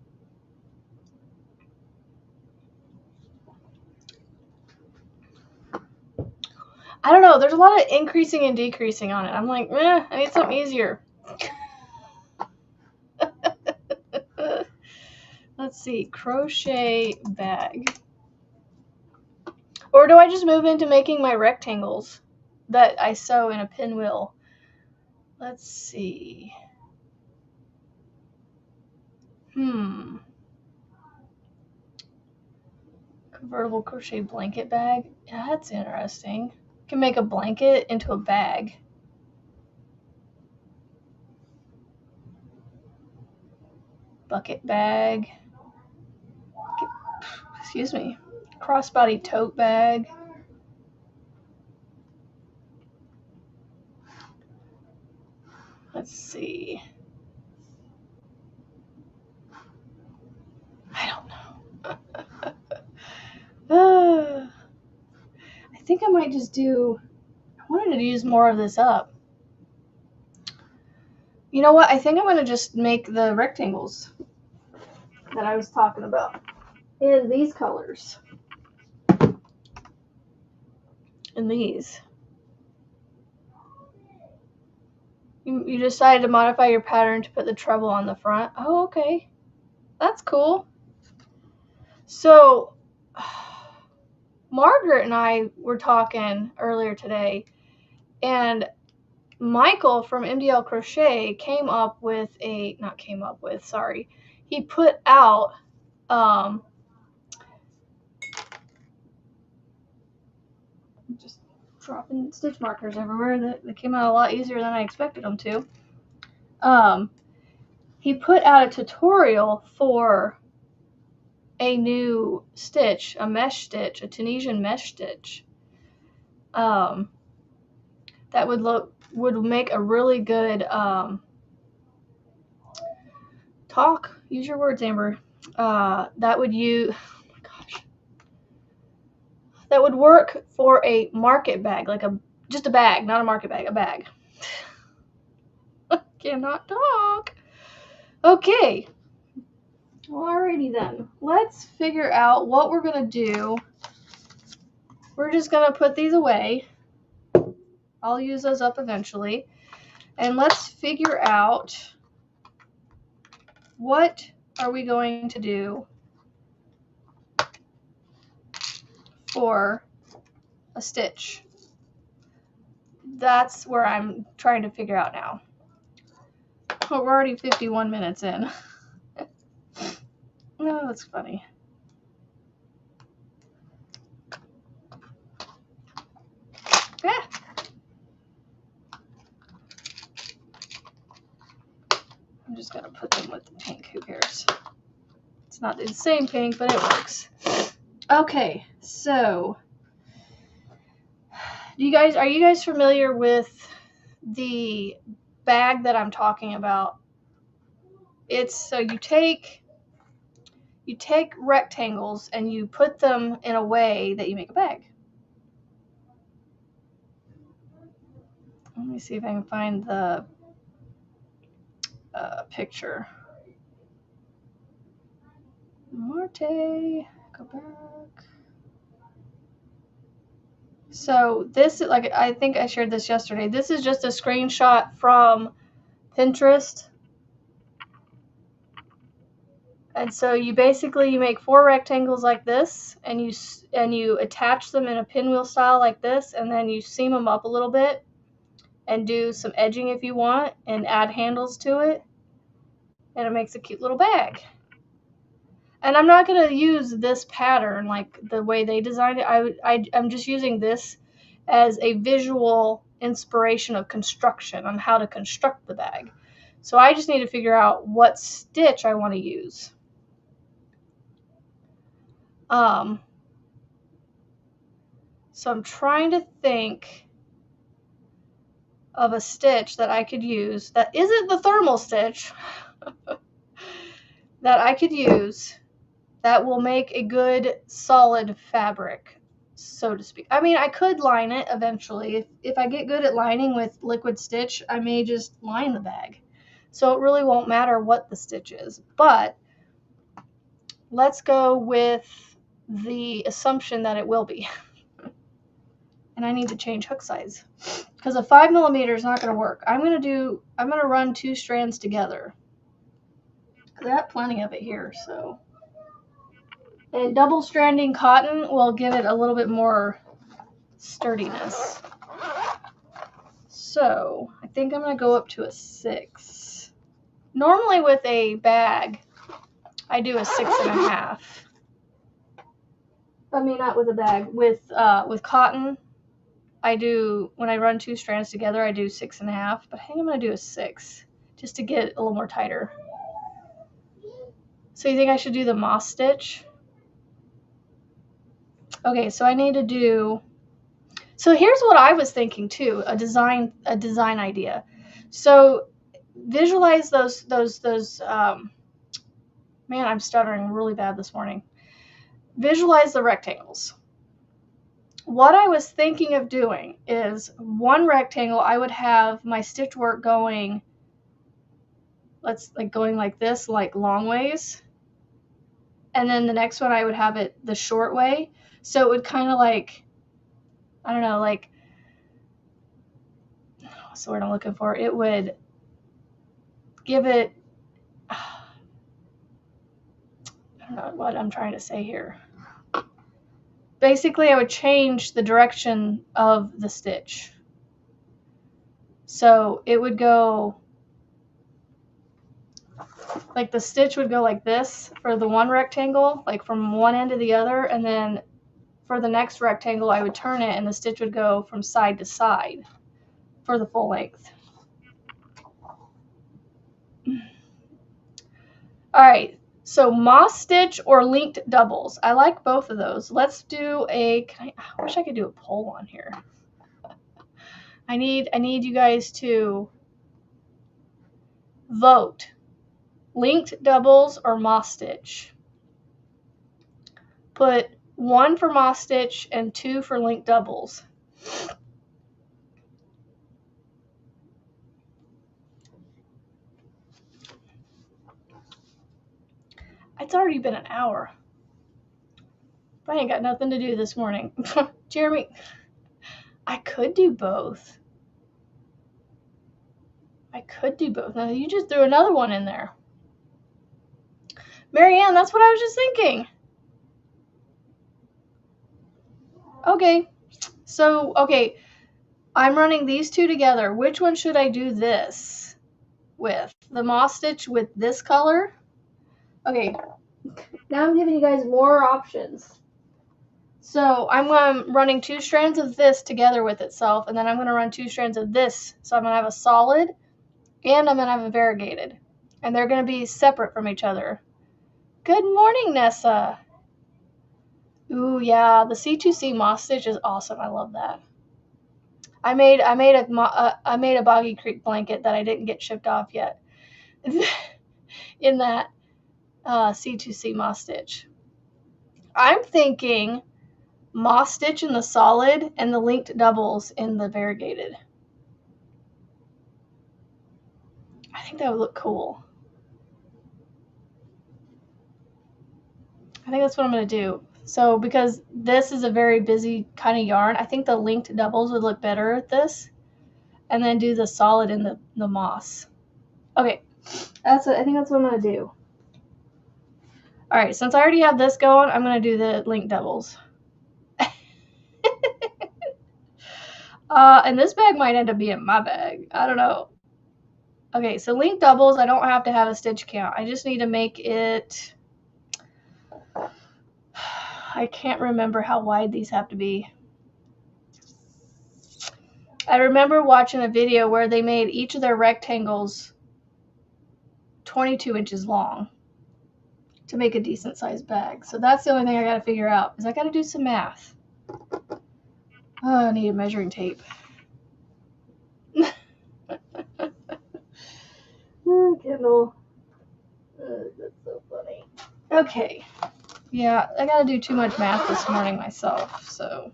I don't know. There's a lot of increasing and decreasing on it. I'm like, I need something easier. Let's see. Crochet bag. Or do I just move into making my rectangles that I sew in a pinwheel? Let's see. Convertible crochet blanket bag. Yeah, that's interesting. You can make a blanket into a bag. Bucket bag. Excuse me. Crossbody tote bag. Let's see. I don't know. I think I might just I wanted to use more of this up. You know what? I think I'm going to just make the rectangles that I was talking about in these colors. In these. You decided to modify your pattern to put the treble on the front. Oh, okay. That's cool. So, Margaret and I were talking earlier today, and Michael from MDL Crochet he put out just dropping stitch markers everywhere that came out a lot easier than I expected them to. He put out a tutorial for a new stitch, a mesh stitch, a Tunisian mesh stitch. That would make a really good use your words, Amber. That would work for a market bag, like just a bag, not a market bag, a bag. Cannot talk. Okay. Alrighty then. Let's figure out what we're gonna do. We're just gonna put these away. I'll use those up eventually. And let's figure out what are we going to do for a stitch. That's where I'm trying to figure out now. We're already 51 minutes in. Oh, that's funny. Yeah. I'm just going to put them with the pink. Who cares? It's not the same pink, but it works. Okay, so are you guys familiar with the bag that I'm talking about? So you take you take rectangles and you put them in a way that you make a bag. Let me see if I can find the picture. Marte, go back. So this, like, I think I shared this yesterday. This is just a screenshot from Pinterest. And so you make 4 rectangles like this, and you attach them in a pinwheel style like this, and then you seam them up a little bit and do some edging if you want and add handles to it, and it makes a cute little bag. And I'm not going to use this pattern like the way they designed it. I'm just using this as a visual inspiration of construction on how to construct the bag. So I just need to figure out what stitch I want to use. So I'm trying to think of a stitch that I could use that isn't the thermal stitch that I could use that will make a good solid fabric, so to speak. I mean, I could line it eventually. If I get good at lining with liquid stitch, I may just line the bag. So it really won't matter what the stitch is. But let's go with the assumption that it will be. And I need to change hook size because a 5mm is not going to work. I'm going to run 2 strands together. I have plenty of it here, so. And double stranding cotton will give it a little bit more sturdiness. So I think I'm going to go up to a 6. Normally with a bag, I do a 6.5. I mean, not with a bag. With cotton, I do, when I run 2 strands together, I do 6.5. But I think I'm going to do a 6 just to get a little more tighter. So you think I should do the moss stitch? Okay, so I need to do. So here's what I was thinking too, a design idea. So visualize those man, I'm stuttering really bad this morning. Visualize the rectangles. What I was thinking of doing is one rectangle, I would have my stitch work going, going like this, like long ways. And then the next one I would have it the short way. So it would kind of like, I don't know, like, what's the word I'm looking for? It would give it, I don't know what I'm trying to say here. Basically, I would change the direction of the stitch. So it would go, like the stitch would go like this for the one rectangle, like from one end to the other, and then for the next rectangle, I would turn it and the stitch would go from side to side for the full length. All right, so moss stitch or linked doubles. I like both of those. Let's do a, I wish I could do a poll on here. I need you guys to vote. Linked doubles or moss stitch. Put 1 for moss stitch and 2 for linked doubles. It's already been an hour. I ain't got nothing to do this morning. Jeremy, I could do both. Now you just threw another one in there. Marianne, that's what I was just thinking. Okay, so, okay, I'm running these 2 together. Which one should I do this with? The moss stitch with this color? Okay, now I'm giving you guys more options. So I'm running 2 strands of this together with itself, and then I'm going to run 2 strands of this. So I'm going to have a solid, and I'm going to have a variegated. And they're going to be separate from each other. Good morning, Nessa. Ooh, yeah, the C2C moss stitch is awesome. I love that. I made a Boggy Creek blanket that I didn't get shipped off yet. In that, C2C moss stitch. I'm thinking moss stitch in the solid and the linked doubles in the variegated. I think that would look cool. I think that's what I'm going to do. So because this is a very busy kind of yarn, I think the linked doubles would look better at this. And then do the solid in the moss. Okay, I think that's what I'm going to do. All right, since I already have this going, I'm going to do the linked doubles. And this bag might end up being my bag. I don't know. Okay, so linked doubles, I don't have to have a stitch count. I just need to make it... I can't remember how wide these have to be. I remember watching a video where they made each of their rectangles 22 inches long to make a decent sized bag. So that's the only thing I got to figure out, is I got to do some math. Oh, I need a measuring tape. Oh, Kindle. Oh, that's so funny. Okay. Yeah, I got to do too much math this morning myself, so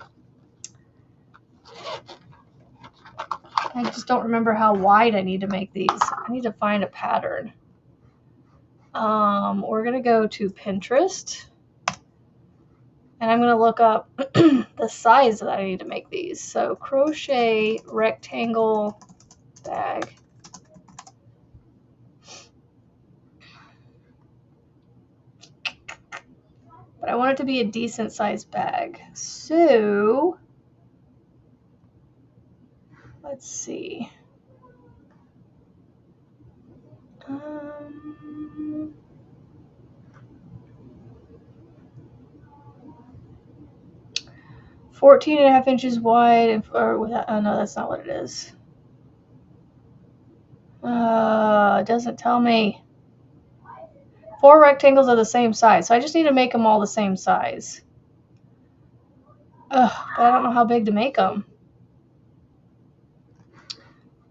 I just don't remember how wide I need to make these. I need to find a pattern. We're going to go to Pinterest, and I'm going to look up the size that I need to make these. So crochet rectangle bag. But I want it to be a decent sized bag. So let's see. 14.5 inches wide, and oh no, that's not what it is. It doesn't tell me. 4 rectangles are the same size, so I just need to make them all the same size. Ugh, but I don't know how big to make them.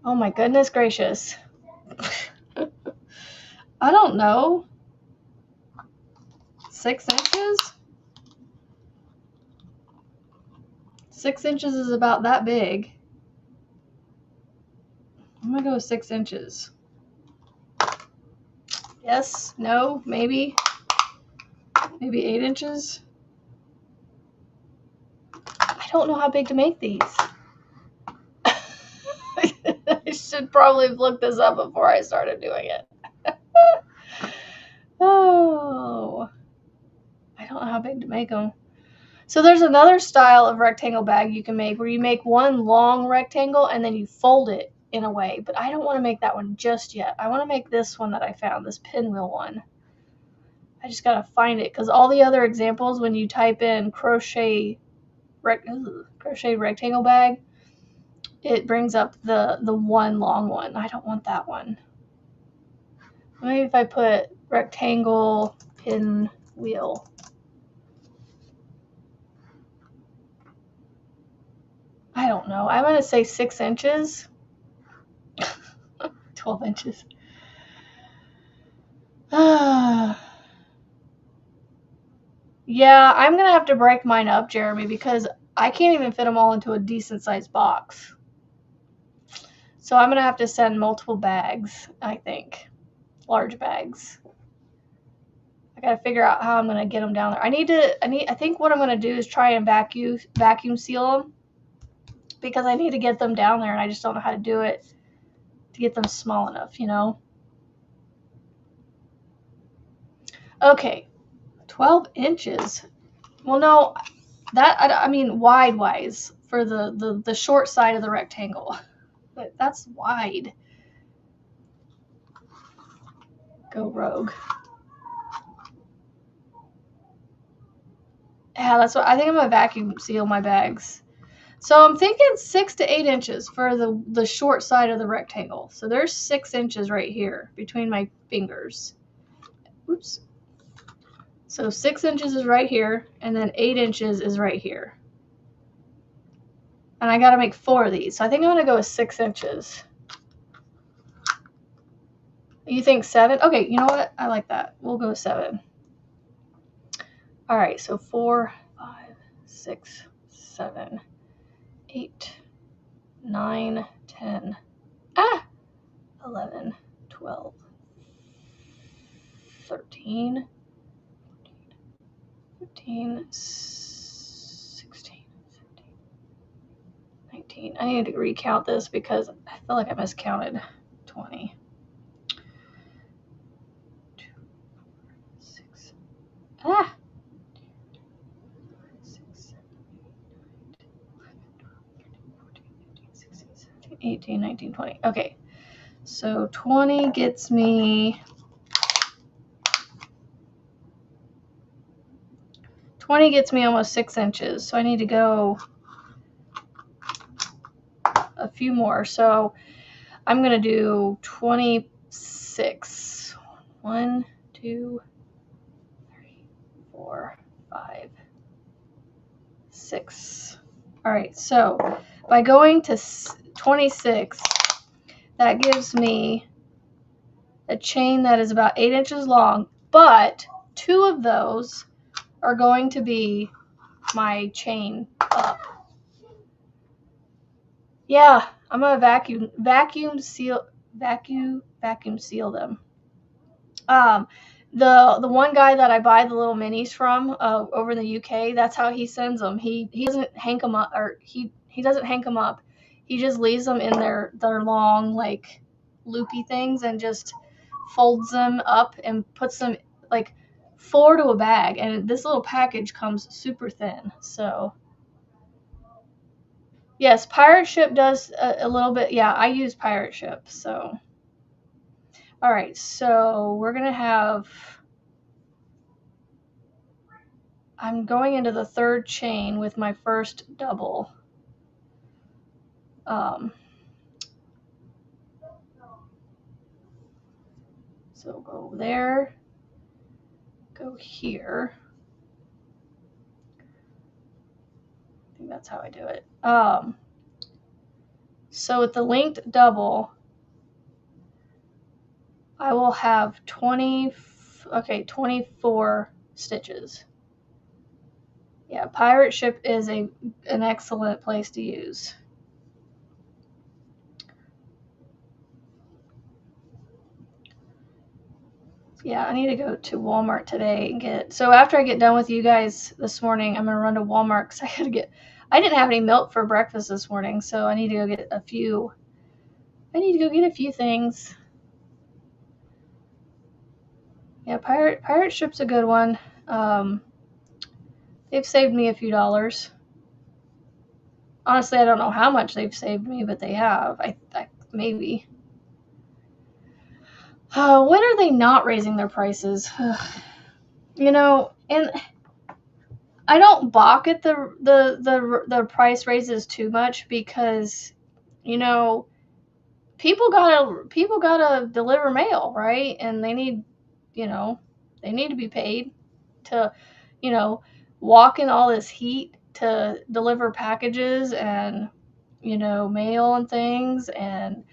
Oh my goodness gracious. I don't know. 6 inches? 6 inches is about that big. I'm gonna go with 6 inches. Yes, no, maybe. Maybe 8 inches. I don't know how big to make these. I should probably have looked this up before I started doing it. Oh, I don't know how big to make them. So there's another style of rectangle bag you can make where you make one long rectangle and then you fold it in a way, but I don't want to make that one just yet. I want to make this one that I found, this pinwheel one. I just gotta find it, because all the other examples, when you type in crochet rectangle bag, it brings up the one long one. I don't want that one. Maybe if I put rectangle pinwheel. I don't know. I'm gonna say 6 inches. 12 inches. Yeah, I'm gonna have to break mine up, Jeremy, because I can't even fit them all into a decent sized box. So I'm gonna have to send multiple bags, I think. Large bags. I gotta figure out how I'm gonna get them down there. I think what I'm gonna do is try and vacuum seal them, because I need to get them down there and I just don't know how to do it to get them small enough, you know? Okay, 12 inches. Well, no, I mean wide-wise for the short side of the rectangle. But that's wide. Go rogue. Yeah, that's what I think. I'm gonna vacuum seal my bags. So I'm thinking 6 to 8 inches for the short side of the rectangle. So there's 6 inches right here between my fingers. Oops. So 6 inches is right here, and then 8 inches is right here. And I gotta make 4 of these. So I think I'm gonna go with 6 inches. You think 7? Okay, you know what? I like that. We'll go 7. All right, so 4, 5, 6, 7, 8, 9, 10, 11, 12, 13, 15, 16, 17, 19. I need to recount this because I feel like I miscounted. 20. 2, 6. 18, 19, 20. Okay, so 20 gets me 20 gets me almost 6 inches, so I need to go a few more. So I'm going to do 26. 1, 2, 3, 4, 5, 6. All right, so by going to 26, that gives me a chain that is about 8 inches long, but 2 of those are going to be my chain up. Yeah, I'm gonna vacuum seal them. The one guy that I buy the little minis from over in the UK, that's how he sends them. He doesn't hank them up, or he doesn't hank them up. He just leaves them in their long like loopy things and just folds them up and puts them like 4 to a bag. And this little package comes super thin, so. Yes, Pirate Ship does a little bit. Yeah, I use Pirate Ship, so. All right, so we're going to have. I'm going into the 3rd chain with my first double. So go there, go here. I think that's how I do it. So with the linked double, I will have 24 stitches. Yeah, Pirate Ship is an excellent place to use. Yeah, I need to go to Walmart today and get. So after I get done with you guys this morning, I'm gonna run to Walmart because I didn't have any milk for breakfast this morning, so I need to go get a few. I need to go get a few things. Yeah, Pirate Ship's a good one. They've saved me a few dollars. Honestly, I don't know how much they've saved me, but they have. I maybe. When are they not raising their prices? You know, and I don't balk at the price raises too much because, you know, people gotta deliver mail, right? And they need, they need to be paid to, walk in all this heat to deliver packages and, mail and things and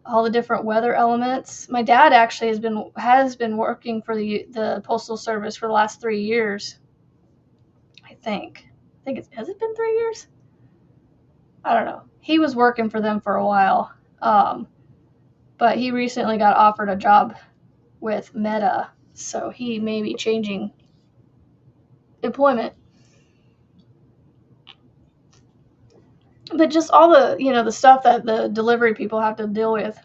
all the different weather elements. My dad actually has been working for the Postal Service for the last 3 years. I think has it been 3 years? I don't know. He was working for them for a while, but he recently got offered a job with Meta, so he may be changing employment. But just all the the stuff that the delivery people have to deal with,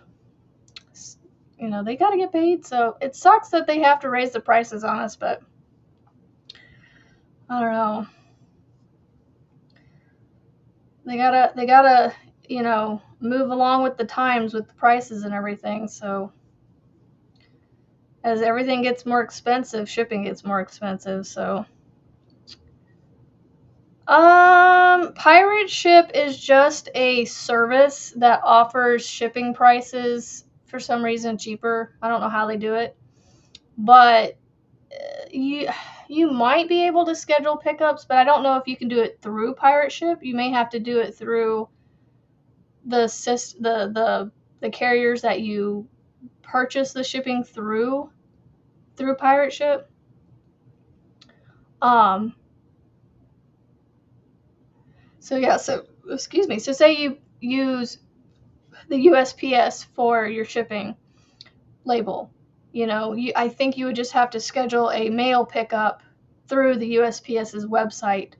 they got to get paid. So it sucks that they have to raise the prices on us, but I don't know. They gotta move along with the times with the prices and everything. So as everything gets more expensive, shipping gets more expensive. So Pirate Ship is just a service that offers shipping prices for some reason cheaper. I don't know how they do it, but you might be able to schedule pickups, but I don't know if you can do it through Pirate Ship. You may have to do it through the carriers that you purchase the shipping through Pirate Ship. So yeah, so excuse me. So say you use the USPS for your shipping label. I think you would just have to schedule a mail pickup through the USPS's website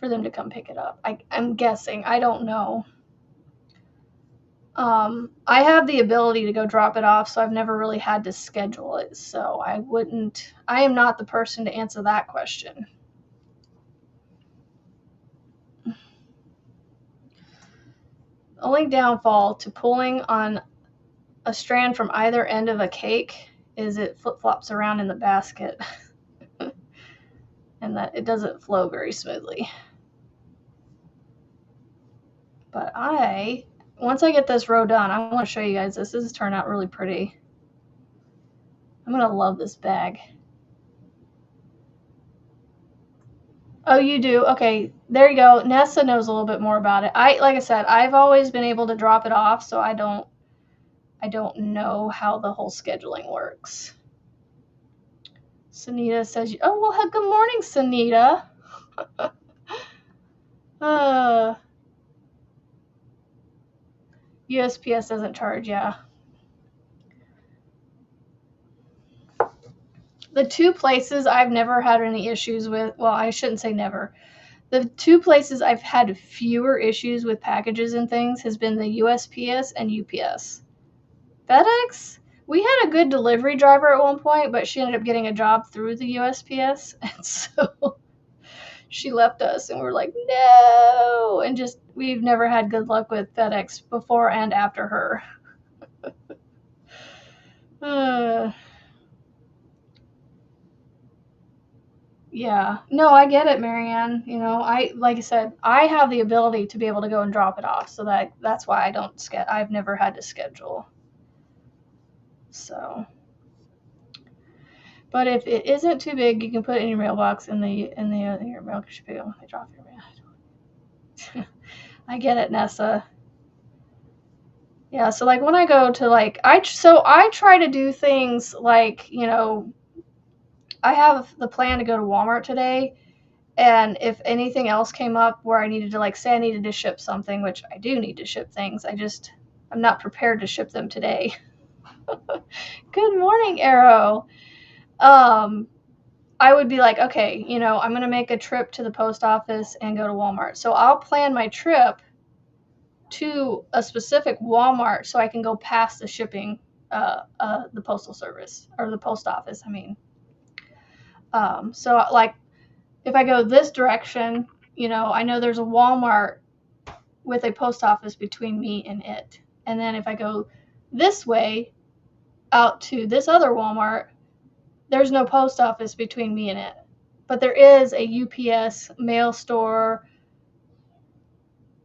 for them to come pick it up. I'm guessing. I don't know. I have the ability to go drop it off, so I've never really had to schedule it. So I am not the person to answer that question. Only downfall to pulling on a strand from either end of a cake is it flip-flops around in the basket and that it doesn't flow very smoothly. But once I get this row done, I want to show you guys this. This has turned out really pretty. I'm going to love this bag. Oh, you do? Okay, there you go. Nessa knows a little bit more about it. Like I said, I've always been able to drop it off, so I don't know how the whole scheduling works. Sunita says, oh, well, good morning, Sunita. USPS doesn't charge, yeah. The two places I've never had any issues with, well, I shouldn't say never. The two places I've had fewer issues with packages and things has been the USPS and UPS. FedEx, we had a good delivery driver at one point, but she ended up getting a job through the USPS, and so she left us, and we were like, no, and just we've never had good luck with FedEx before and after her. Yeah, no, I get it, Marianne. Like I said, I have the ability to be able to go and drop it off, so that's why I've never had to schedule. So, but if it isn't too big, you can put it in your mailbox in your mail should be able to drop your mail. I get it, Nessa. Yeah, so like when I go to I try to do things like, I have the plan to go to Walmart today, and if anything else came up where I needed to say I needed to ship something, which I do need to ship things, I'm not prepared to ship them today. Good morning, Arrow. I would be like, okay, I'm going to make a trip to the post office and go to Walmart. So I'll plan my trip to a specific Walmart so I can go past the shipping, the postal service, or the post office, I mean. So like if I go this direction, I know there's a Walmart with a post office between me and it. And then if I go this way out to this other Walmart, there's no post office between me and it. But there is a UPS mail store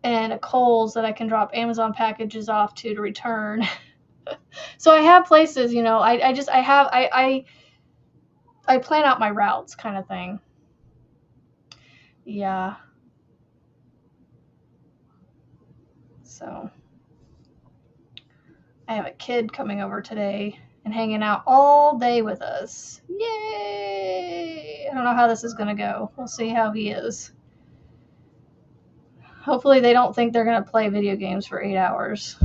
and a Kohl's that I can drop Amazon packages off to return. So I have places, I plan out my routes kind of thing. Yeah. So I have a kid coming over today and hanging out all day with us. Yay! I don't know how this is going to go. We'll see how he is. Hopefully they don't think they're going to play video games for 8 hours.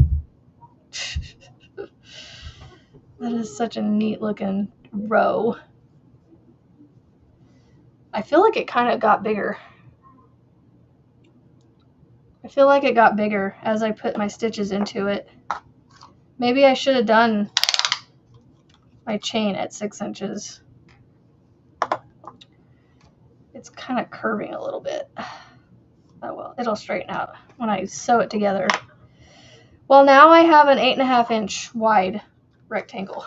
That is such a neat looking row. I feel like it kind of got bigger. I feel like it got bigger as I put my stitches into it. Maybe I should have done my chain at 6 inches. It's kind of curving a little bit. Oh well, it'll straighten out when I sew it together. Well, now I have an 8.5 inch wide rectangle.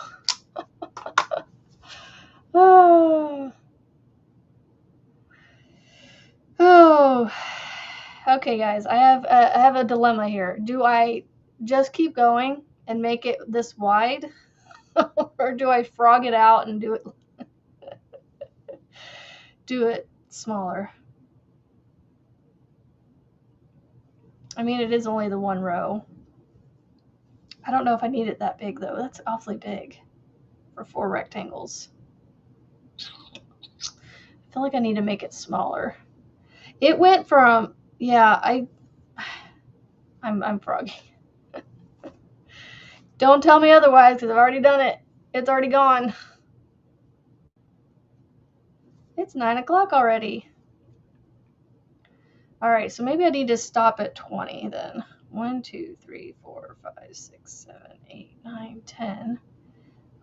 Oh. Okay, guys, I have a dilemma here. Do I just keep going and make it this wide, or do I frog it out and do it smaller? I mean, it is only the one row. I don't know if I need it that big though. That's awfully big for 4 rectangles. I feel like I need to make it smaller. It went from, yeah, I'm froggy. Don't tell me otherwise because I've already done it. It's already gone. It's 9 o'clock already. All right, so maybe I need to stop at 20 then. 1, 2, 3, 4, 5, 6, 7, 8, 9, 10,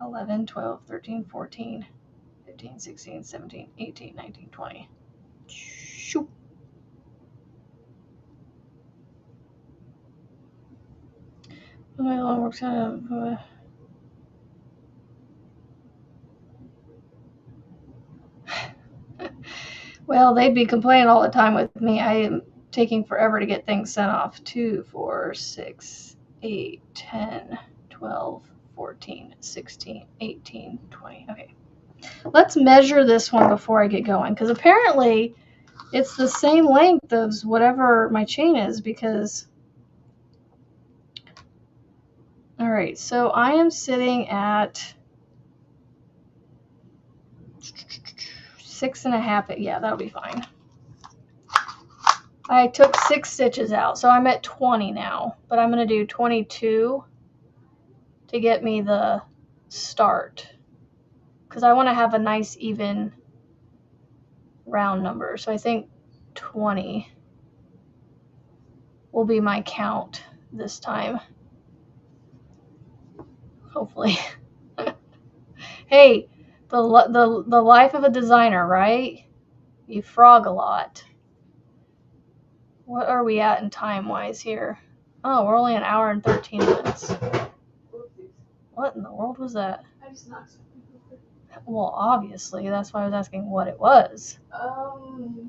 11, 12, 13, 14, 15, 16, 17, 18, 19, 20. Shoop. My long works out. Well, they'd be complaining all the time with me. I am taking forever to get things sent off. 2, 4, 6, 8, 10, 12, 14, 16, 18, 20. Okay. Let's measure this one before I get going, because apparently it's the same length as whatever my chain is, because... All right, so I am sitting at 6.5. Yeah, that'll be fine. I took 6 stitches out, so I'm at 20 now, but I'm going to do 22 to get me the start, because I want to have a nice even round number. So I think 20 will be my count this time, hopefully. Hey, the life of a designer, right? You frog a lot. What are we at in time-wise here? Oh, we're only an hour and 13 minutes. What in the world was that? I just knocked something over. Well, obviously, that's why I was asking what it was. The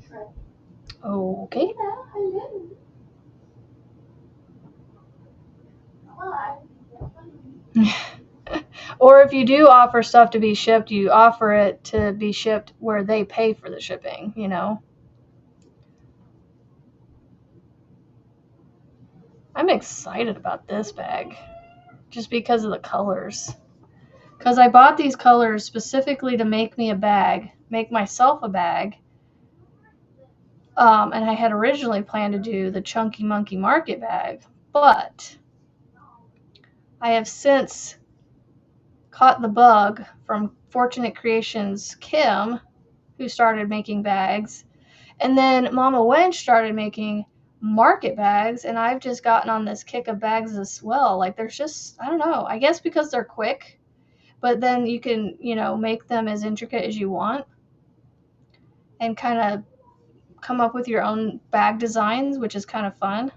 tray. Okay. Yeah, hello. Hi. Or if you do offer stuff to be shipped, you offer it to be shipped where they pay for the shipping, you know? I'm excited about this bag just because of the colors. Because I bought these colors specifically to make me a bag, make myself a bag. And I had originally planned to do the Chunky Monkey Market bag, but I have since caught the bug from Fortunate Creations Kim, who started making bags, and then Mama Wench started making market bags, and I've just gotten on this kick of bags as well. Like, there's just, I don't know, I guess because they're quick, but then you can, you know, make them as intricate as you want and kind of come up with your own bag designs, which is kind of fun.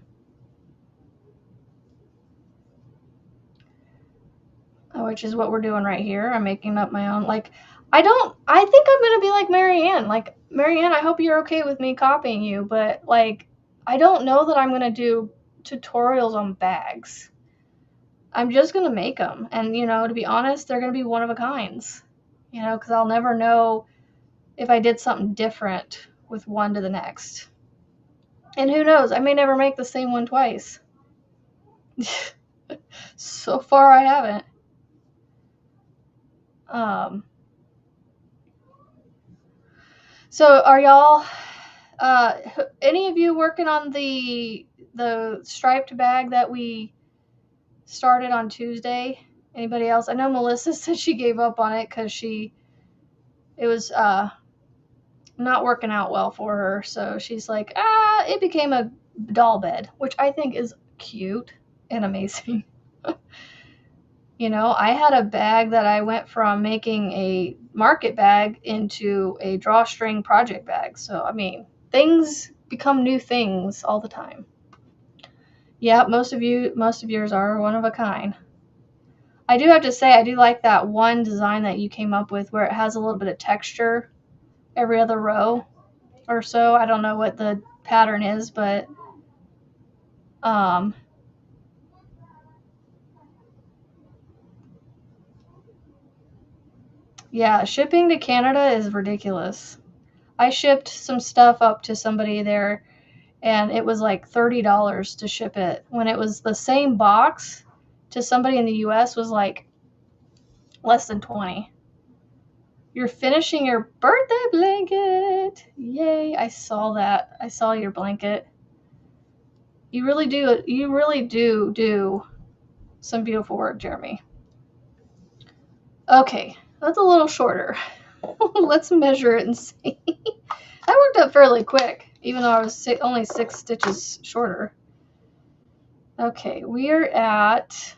Which is what we're doing right here. I'm making up my own. Like, I think I'm going to be like Marianne. Like, Marianne, I hope you're okay with me copying you, but, like, I don't know that I'm going to do tutorials on bags. I'm just going to make them. And, you know, to be honest, they're going to be one of a kinds, you know, because I'll never know if I did something different with one to the next. And who knows, I may never make the same one twice. So far, I haven't. So are y'all, any of you working on the striped bag that we started on Tuesday? Anybody else? I know Melissa said she gave up on it because it was not working out well for her. So she's like, it became a doll bed, which I think is cute and amazing. You know, I had a bag that I went from making a market bag into a drawstring project bag. So, I mean, things become new things all the time. Yeah, most of yours are one of a kind. I do have to say, I do like that one design that you came up with where it has a little bit of texture every other row or so. I don't know what the pattern is, but yeah, shipping to Canada is ridiculous. I shipped some stuff up to somebody there, and it was like $30 to ship it, when it was the same box to somebody in the US was like less than 20. You're finishing your birthday blanket. Yay, I saw that. I saw your blanket. You really do some beautiful work, Jeremy. Okay, that's a little shorter. Let's measure it and see. That worked up fairly quick, even though I was only 6 stitches shorter. Okay, we're at,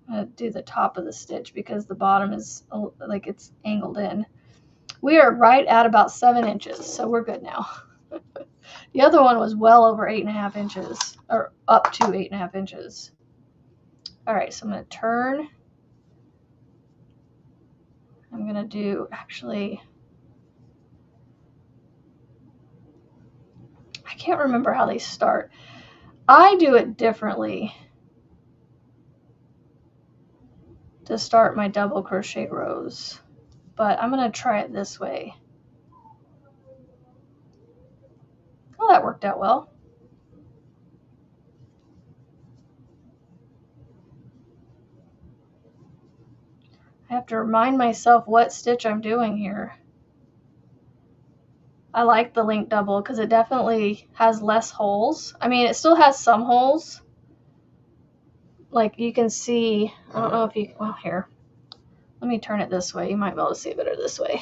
I'm going to do the top of the stitch because the bottom is like it's angled in. We are right at about 7 inches, so we're good now. The other one was well over 8.5 inches, or up to 8.5 inches. All right, so I'm going to turn. I'm going to do, actually, I can't remember how they start. I do it differently to start my double crochet rows, but I'm going to try it this way. Oh, that worked out well. I have to remind myself what stitch I'm doing here. I like the link double because it definitely has less holes. I mean, it still has some holes. Like you can see, I don't know if you, well, here. Let me turn it this way. You might be able to see better this way.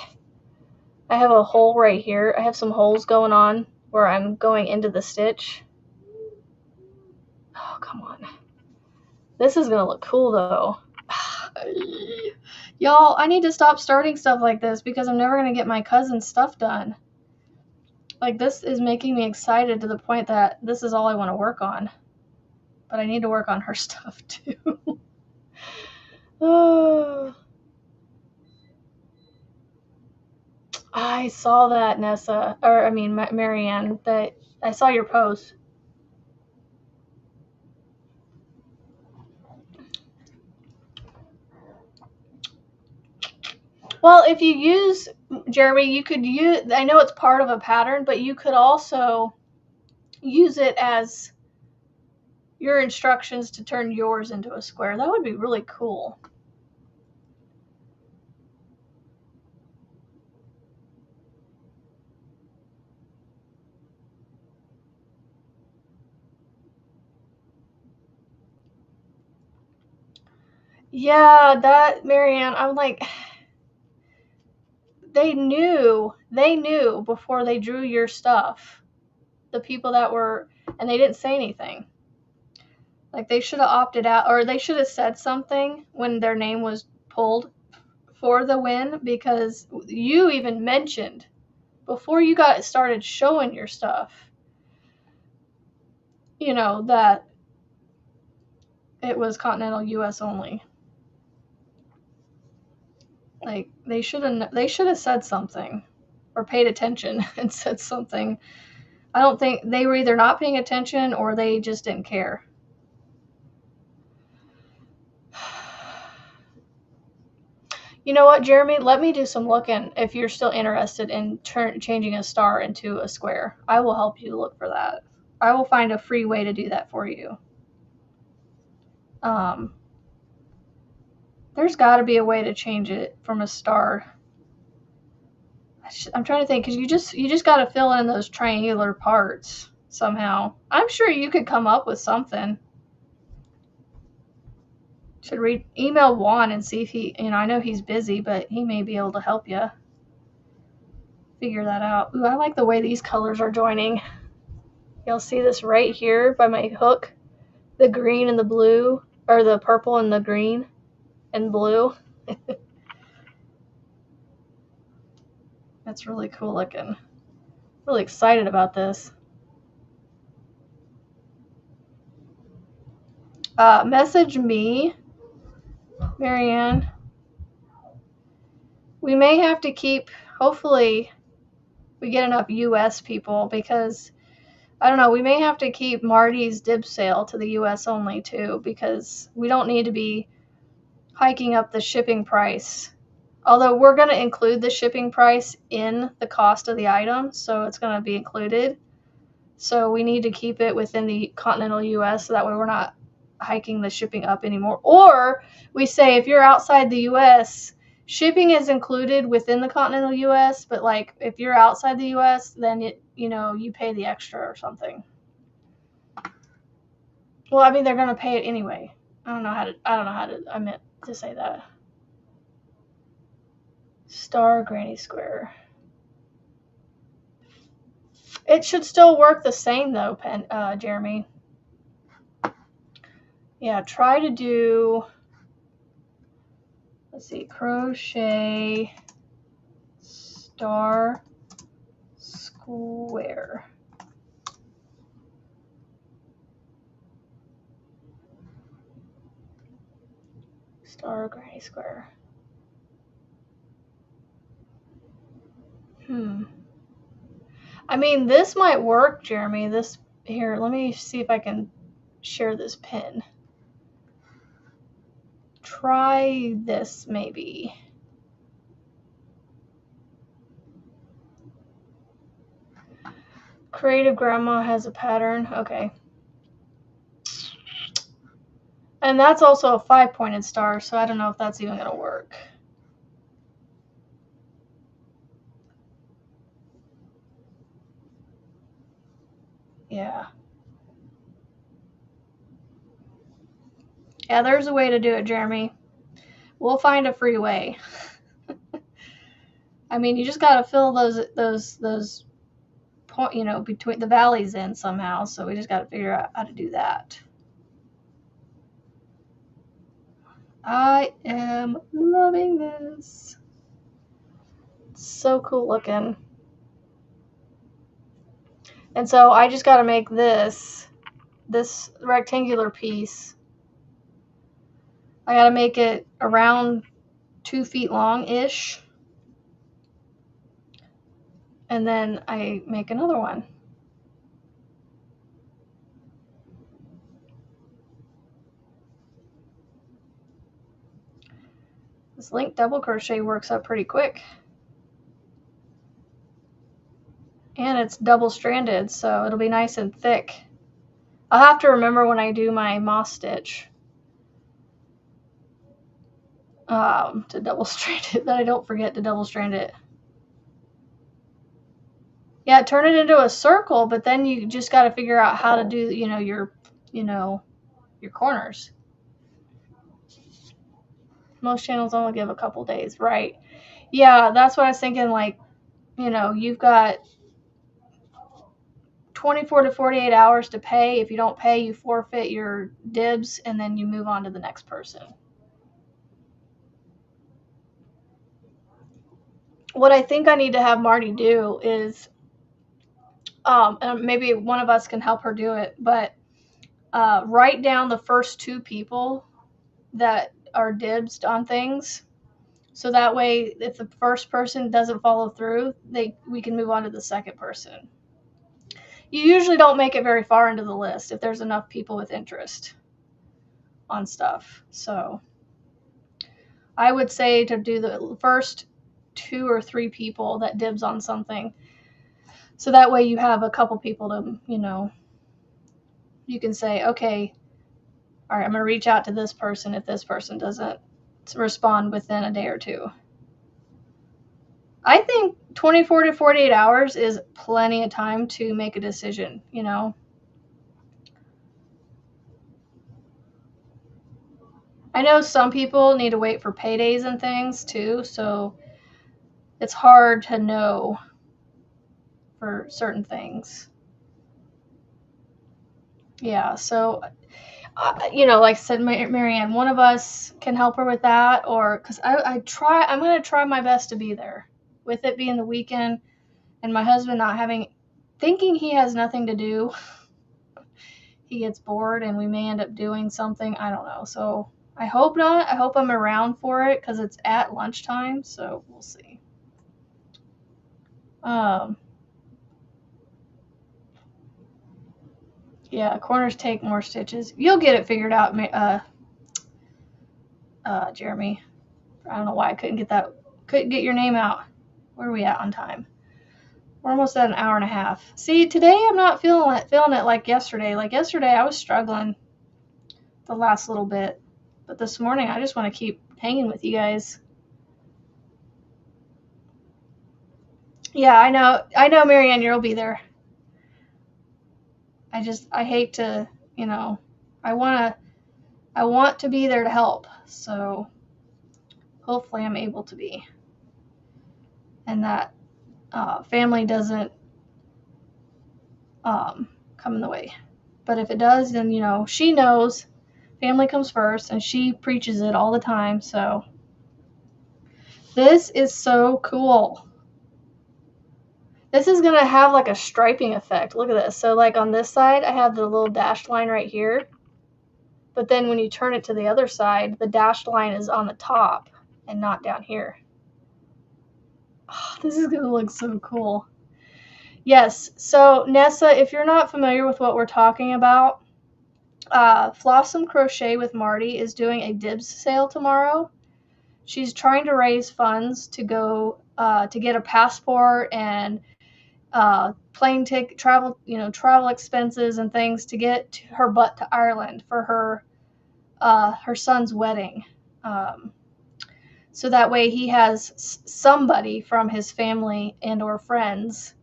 I have a hole right here. I have some holes going on where I'm going into the stitch. Oh, come on. This is going to look cool though. Y'all, I need to stop starting stuff like this because I'm never going to get my cousin's stuff done. Like, this is making me excited to the point that this is all I want to work on. But I need to work on her stuff too. Oh. I saw that, Nessa, or I mean, Marianne, that I saw your post. Well, if you use, Jeremy, you could use, I know it's part of a pattern, but you could also use it as your instructions to turn yours into a square. That would be really cool. Yeah, that, Marianne, I'm like, they knew before they drew your stuff, the people that were, and they didn't say anything. Like, they should have opted out, or they should have said something when their name was pulled for the win, because you even mentioned before you got started showing your stuff, you know, that it was continental US only. Like, they should have said something or paid attention and said something. I don't think they were either not paying attention or they just didn't care. You know what, Jeremy? Let me do some looking if you're still interested in changing a star into a square. I will help you look for that. I will find a free way to do that for you. There's got to be a way to change it from a star. I'm trying to think, because you just got to fill in those triangular parts somehow. I'm sure you could come up with something. Should email Juan and see if he, I know he's busy, but he may be able to help you figure that out. Ooh, I like the way these colors are joining. You'll see this right here by my hook, the green and the blue, or the purple and the green and blue. That's really cool looking. Really excited about this. Message me, Marianne. We may have to keep, hopefully we get enough US people, because I don't know, we may have to keep Marty's dib sale to the US only too, because we don't need to be hiking up the shipping price. Although we're going to include the shipping price in the cost of the item, so it's going to be included. So we need to keep it within the continental US so that way we're not hiking the shipping up anymore. Or we say if you're outside the US, shipping is included within the continental US, but like if you're outside the US, then you pay the extra or something. Well, I mean they're gonna pay it anyway. I don't know how to. I meant to say that. Star granny square. It should still work the same though, Jeremy. Yeah, try to do. Let's see, crochet star square. Star granny square. I mean, this might work, Jeremy. This here, let me see if I can share this pin. Try this maybe. Creative Grandma has a pattern. Okay. And that's also a 5-pointed star, so I don't know if that's even going to work. Yeah. Yeah, there's a way to do it, Jeremy. We'll find a free way. I mean, you just got to fill those point, between the valleys in somehow, so we just got to figure out how to do that. I am loving this. It's so cool looking. And so I just got to make this rectangular piece. I got to make it around 2 feet long-ish. And then I make another one. This link double crochet works up pretty quick. And it's double stranded, so it'll be nice and thick. I'll have to remember when I do my moss stitch to double strand it, that I don't forget to double strand it. Yeah, turn it into a circle, but then you just got to figure out how to do, your corners. Most channels only give a couple days, right? Yeah, that's what I was thinking. Like, you've got 24 to 48 hours to pay. If you don't pay, you forfeit your dibs, and then you move on to the next person. What I think I need to have Marty do is, and maybe one of us can help her do it, but write down the first 2 people that are dibs on things. So that way, if the first person doesn't follow through, we can move on to the second person. You usually don't make it very far into the list if there's enough people with interest on stuff. So I would say to do the first 2 or 3 people that dibs on something. So that way you have a couple people to, you can say, okay, all right, I'm going to reach out to this person if this person doesn't respond within a day or 2. I think 24 to 48 hours is plenty of time to make a decision, I know some people need to wait for paydays and things too, so it's hard to know for certain things. Yeah, so, like I said, Marianne, one of us can help her with that, or because I'm going to try my best to be there. With it being the weekend and my husband thinking he has nothing to do, he gets bored and we may end up doing something. I don't know. So I hope not. I hope I'm around for it because it's at lunchtime, so we'll see. Yeah, corners take more stitches. You'll get it figured out, Jeremy. I don't know why I couldn't get your name out. Where are we at on time? We're almost at an hour and a half. See, today I'm not feeling it like yesterday. Like yesterday I was struggling the last little bit. But this morning I just want to keep hanging with you guys. Yeah, I know Marianne, you'll be there. I hate to, I want to be there to help. So hopefully I'm able to be. And that family doesn't come in the way. But if it does, then, she knows family comes first and she preaches it all the time. So this is so cool. This is going to have like a striping effect. Look at this. So like on this side, I have the little dashed line right here. But then when you turn it to the other side, the dashed line is on the top and not down here. Oh, this is going to look so cool. Yes, so Nessa, if you're not familiar with what we're talking about, Flossom Crochet with Marty is doing a dibs sale tomorrow. She's trying to raise funds to go to get a passport and plane ticket, travel expenses and things to get her butt to Ireland for her son's wedding. So that way he has somebody from his family and or friends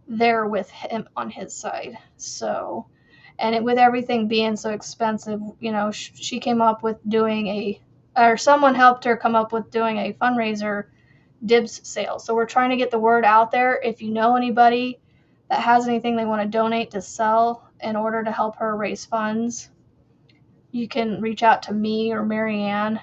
there with him on his side. So, and with everything being so expensive, she came up with someone helped her come up with doing a fundraiser dibs sale. So we're trying to get the word out there. If you know anybody that has anything they want to donate to sell in order to help her raise funds, you can reach out to me or Marianne.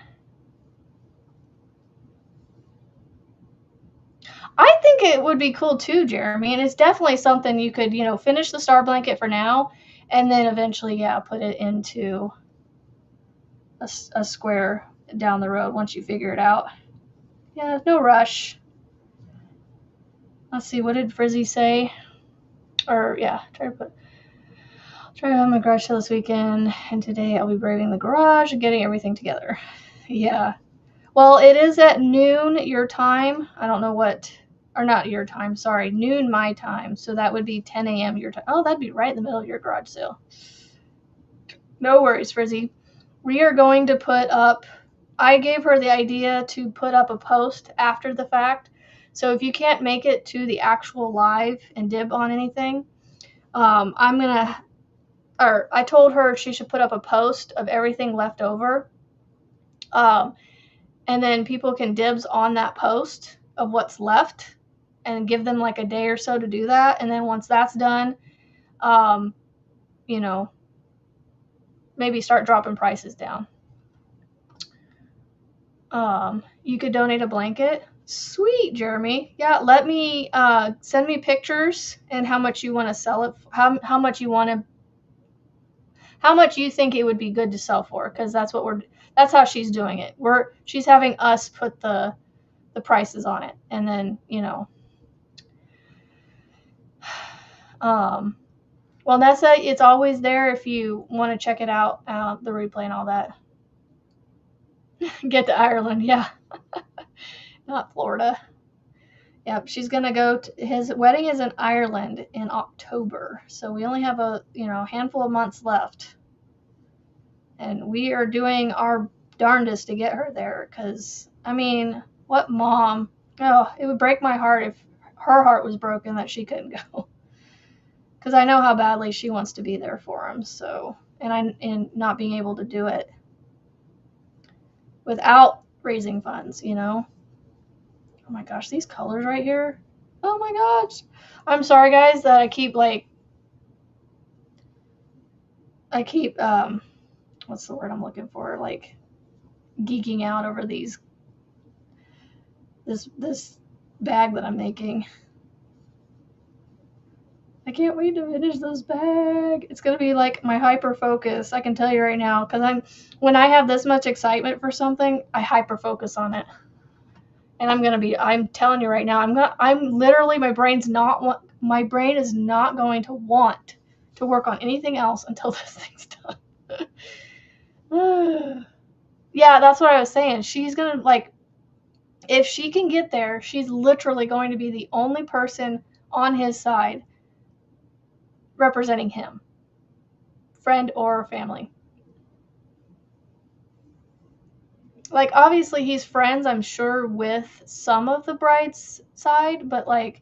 I think it would be cool too, Jeremy, and it's definitely something you could, finish the star blanket for now, and then eventually, put it into a square down the road once you figure it out. Yeah, no rush. Let's see, what did Frizzy say? Or, yeah, try to have my garage sale this weekend, and today I'll be braving the garage and getting everything together. Yeah. Well, it is at noon your time. I don't know what, or not your time, sorry, noon my time. So that would be 10 a.m. your time. Oh, that'd be right in the middle of your garage sale. No worries, Frizzy. We are going to put up, I gave her the idea to put up a post after the fact. So if you can't make it to the actual live and dib on anything, I told her she should put up a post of everything left over. And then people can dibs on that post of what's left and give them like a day or so to do that. And then once that's done, maybe start dropping prices down. You could donate a blanket. Sweet, Jeremy. Yeah, let me send me pictures and how much you want to sell it. How much you think it would be good to sell for, because that's how she's doing it. She's having us put the prices on it, and then well, Nessa, it's always there if you want to check it out, the replay and all that. Get to Ireland, yeah. Not Florida. Yep, she's gonna go his wedding is in Ireland in October, so we only have a handful of months left, and we are doing our darndest to get her there, because what mom, it would break my heart if her heart was broken that she couldn't go, because I know how badly she wants to be there for him. So, and not being able to do it without raising funds, Oh my gosh, these colors right here. Oh my gosh. I'm sorry, guys, that I keep what's the word I'm looking for? Like geeking out over this bag that I'm making. I can't wait to finish this bag. It's going to be like my hyper focus. I can tell you right now, because when I have this much excitement for something, I hyper focus on it. And I'm telling you right now, I'm literally, my brain is not going to want to work on anything else until this thing's done. Yeah, that's what I was saying. She's going to, if she can get there, she's literally going to be the only person on his side representing him, friend or family. Like, obviously he's friends, I'm sure, with some of the bride's side, but like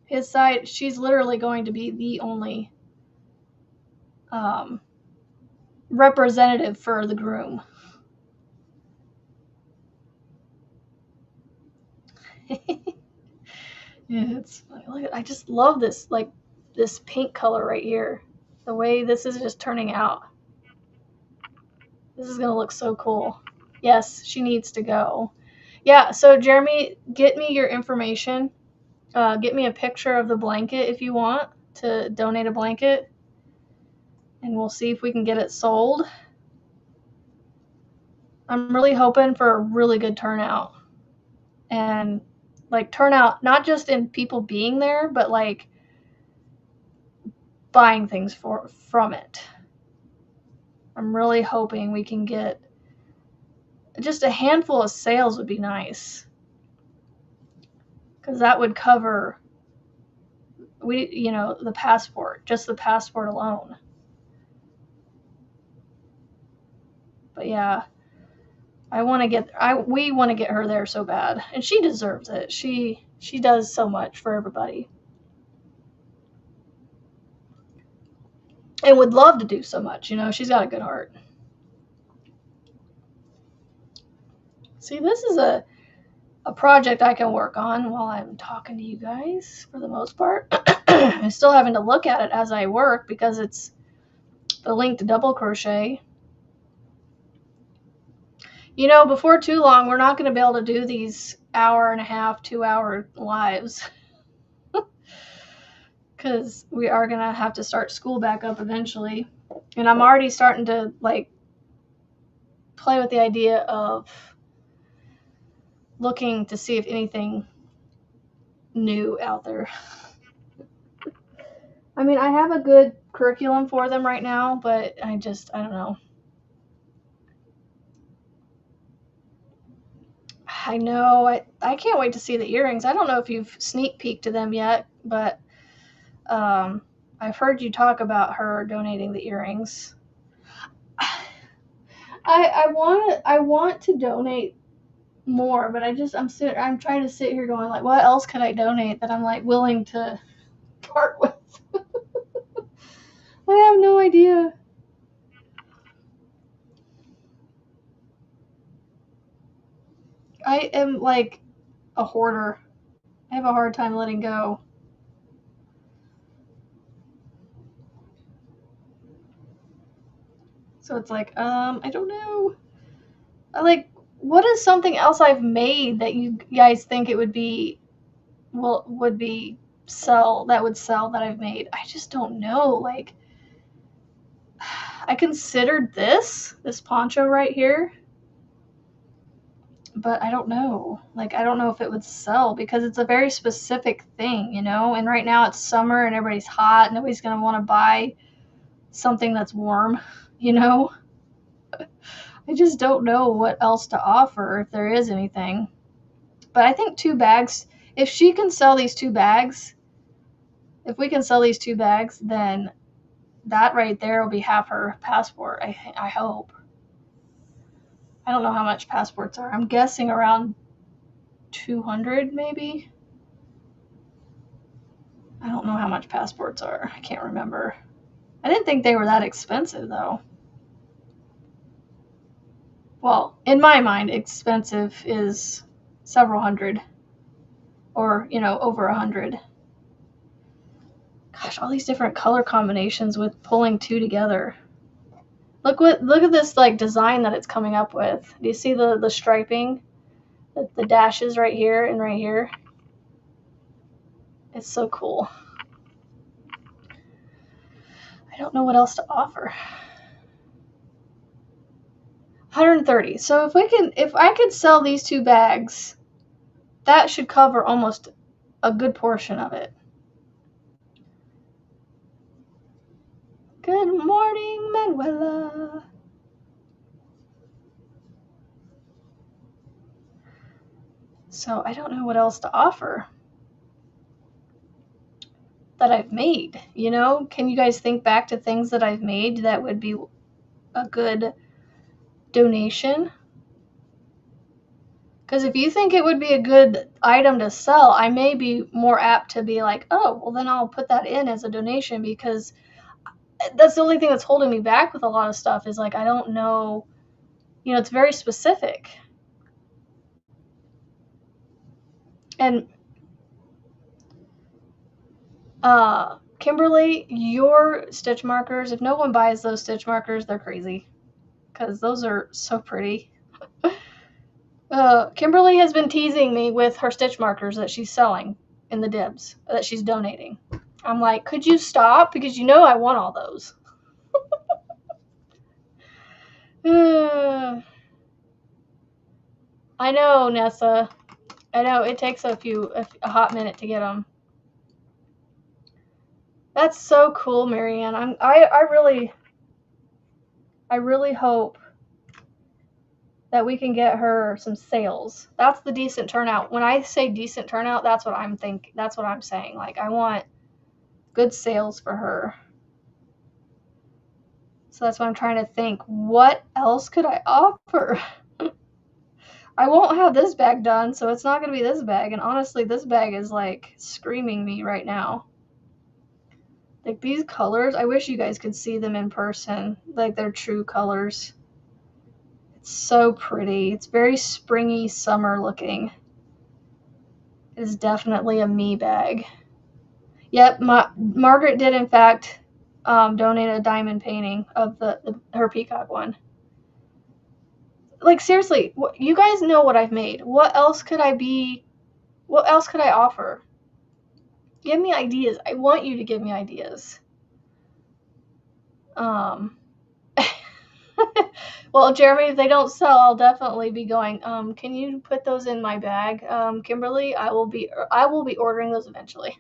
his side, she's literally going to be the only representative for the groom. Yeah, it's look, I just love this, like, this pink color right here. The way this is just turning out. This is gonna look so cool. Yes, she needs to go. Yeah, so Jeremy, get me your information. Get me a picture of the blanket if you want to donate a blanket, and we'll see if we can get it sold. I'm really hoping for a really good turnout. And like turnout not just in people being there, but like buying things from it. I'm really hoping we can get just a handful of sales would be nice. Cuz that would cover the passport, just the passport alone. But yeah, we want to get her there so bad, and she deserves it. She does so much for everybody. And would love to do so much, she's got a good heart. See, this is a project I can work on while I'm talking to you guys for the most part. I'm still having to look at it as I work because it's the link to double crochet. Before too long, we're not going to be able to do these hour and a half, 2 hour lives because we are going to have to start school back up eventually. And I'm already starting to like play with the idea of looking to see if anything new out there. I mean, I have a good curriculum for them right now, but I don't know. I know. I can't wait to see the earrings. I don't know if you've sneak peeked to them yet, but I've heard you talk about her donating the earrings. I want to donate more, but I'm trying to sit here going like, what else could I donate that I'm like willing to part with? I have no idea. I am like a hoarder. I have a hard time letting go. So it's like, I don't know. What is something else I've made that you guys think it would be, would be sell that I've made? I just don't know. Like, I considered this poncho right here, but I don't know. Like, I don't know if it would sell because it's a very specific thing, And right now it's summer and everybody's hot. Nobody's gonna want to buy something that's warm, you know. I just don't know what else to offer if there is anything. But I think 2 bags, if she can sell these 2 bags, if we can sell these 2 bags, then that right there will be half her passport, I hope. I don't know how much passports are. I'm guessing around 200 maybe. I don't know how much passports are. I can't remember. I didn't think they were that expensive though. Well, in my mind, expensive is several hundred or, over 100. Gosh, all these different color combinations with pulling 2 together. Look at this like design that it's coming up with. Do you see the striping? The dashes right here and right here. It's so cool. I don't know what else to offer. 130. So if I could sell these 2 bags, that should cover almost a good portion of it. Good morning, Manuela. So I don't know what else to offer that I've made, you know? Can you guys think back to things that I've made that would be a good donation? Because if you think it would be a good item to sell, I may be more apt to be like, oh, well, then I'll put that in as a donation, because that's the only thing that's holding me back with a lot of stuff is like, I don't know, you know, it's very specific. And Kimberly, your stitch markers, if no one buys those stitch markers, they're crazy, because those are so pretty. Kimberly has been teasing me with her stitch markers that she's selling in the dibs that she's donating. I'm like, could you stop? Because you know I want all those. I know, Nessa. I know it takes a hot minute to get them. That's so cool, Marianne. I really hope that we can get her some sales. That's the decent turnout. When I say decent turnout, that's what I'm saying. Like, I want good sales for her. So that's what I'm trying to think. What else could I offer? I won't have this bag done, so it's not going to be this bag. And honestly, this bag is like screaming me right now. Like, these colors, I wish you guys could see them in person. Like, they're true colors. It's so pretty. It's very springy, summer looking. It is definitely a me bag. Yep, Margaret did in fact donate a diamond painting of her peacock one. Like, seriously, you guys know what I've made. What else could I offer? Give me ideas. I want you to give me ideas. Well, Jeremy, if they don't sell, I'll definitely be going, can you put those in my bag, Kimberly? I will be ordering those eventually.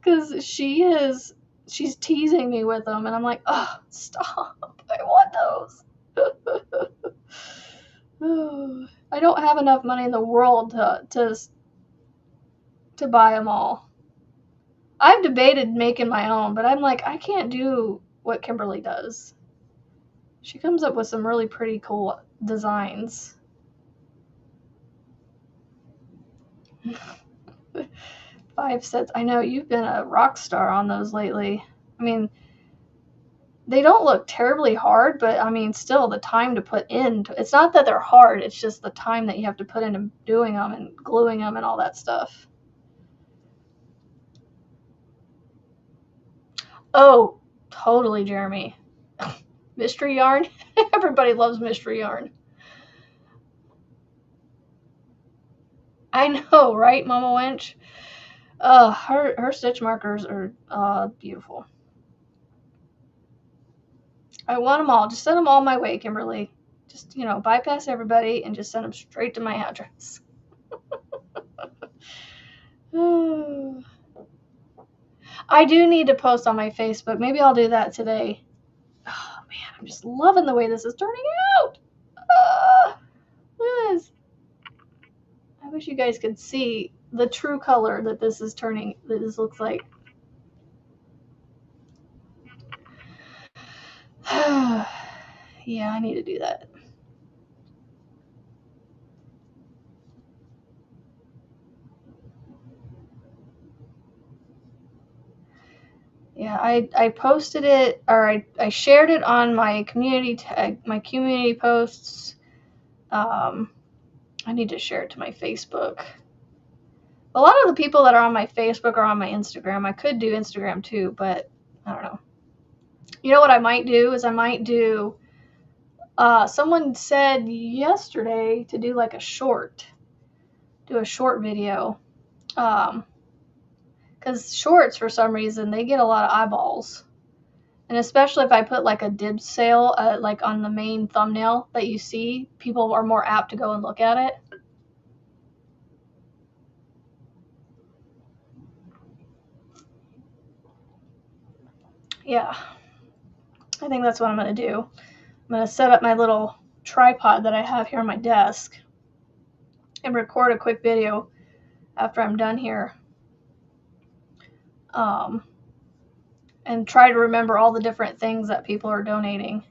Because she's teasing me with them, and I'm like, oh, stop. I want those. I don't have enough money in the world to buy them all. I've debated making my own, but I'm like, I can't do what Kimberly does. She comes up with some really pretty cool designs. 5 sets. I know you've been a rock star on those lately. I mean, they don't look terribly hard, but I mean, still the time to put in. It's not that they're hard, it's just the time that you have to put into doing them and gluing them and all that stuff. Oh, totally, Jeremy. Mystery yarn. Everybody loves mystery yarn. I know, right, Mama Wench? Her stitch markers are beautiful. I want them all. Just send them all my way, Kimberly. Just, bypass everybody and just send them straight to my address. I do need to post on my Facebook. Maybe I'll do that today. Oh, man, I'm just loving the way this is turning out. Look at this. I wish you guys could see the true color that this looks like. Yeah, I need to do that. Yeah, I posted it, or I shared it on my community posts. I need to share it to my Facebook. A lot of the people that are on my Facebook are on my Instagram. I could do Instagram too, but I don't know. You know what I might do is someone said yesterday to do like a short video. Because shorts, for some reason, they get a lot of eyeballs. And especially if I put like a dib sale, like on the main thumbnail that you see, people are more apt to go and look at it. Yeah, I think that's what I'm going to do. I'm going to set up my little tripod that I have here on my desk. and record a quick video after I'm done here. And try to remember all the different things that people are donating.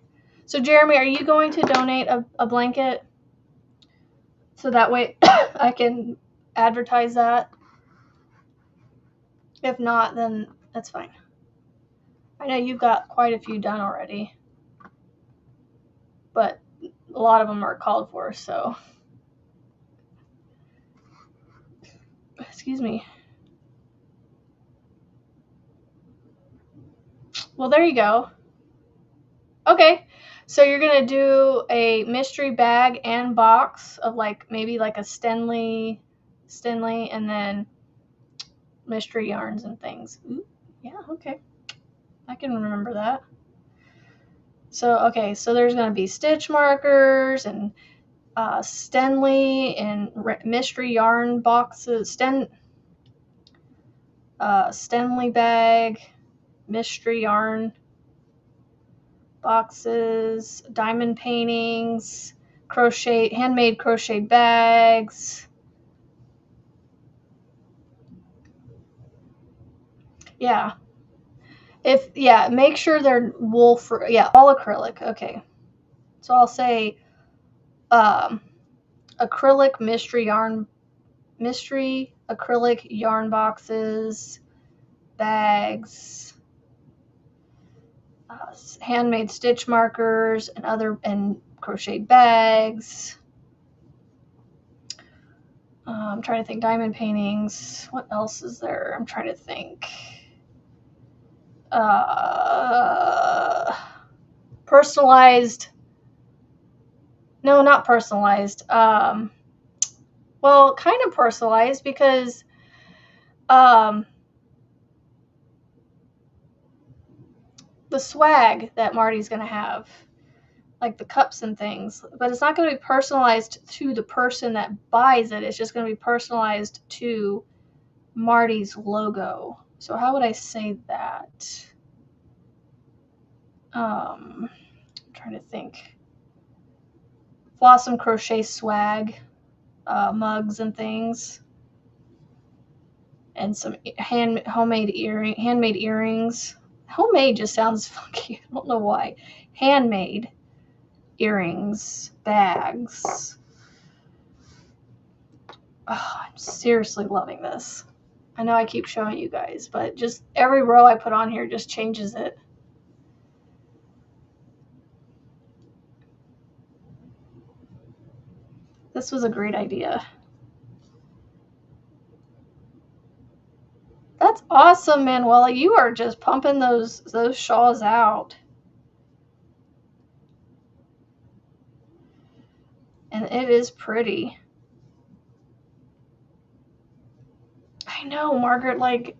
So Jeremy, are you going to donate a blanket? So that way I can advertise that. If not, then that's fine. I know you've got quite a few done already, but a lot of them are called for, so. Excuse me. Well, there you go. Okay, so you're going to do a mystery bag and box of like maybe like a Stenley, and then mystery yarns and things. Ooh, yeah, okay. I can remember that. So, okay, so there's going to be stitch markers and Stenley and mystery yarn boxes, Stenley bag, mystery yarn boxes, diamond paintings, handmade crochet bags. Yeah. Make sure they're wool free. Yeah, all acrylic. Okay. So I'll say acrylic mystery acrylic yarn boxes, bags, handmade stitch markers, and crochet bags. I'm trying to think. Diamond paintings. What else is there? I'm trying to think. Personalized. No, not personalized. Well, kind of personalized because the swag that Marty's going to have, like the cups and things, but it's not going to be personalized to the person that buys it. It's just going to be personalized to Marty's logo. So how would I say that? I'm trying to think. Blossom crochet swag, mugs and things, and some handmade earrings. Homemade just sounds funky. I don't know why. Handmade earrings, bags. Oh, I'm seriously loving this. I know I keep showing you guys, but just every row I put on here just changes it. This was a great idea. That's awesome, Manuela. You are just pumping those shawls out. And it is pretty. I know, Margaret, like,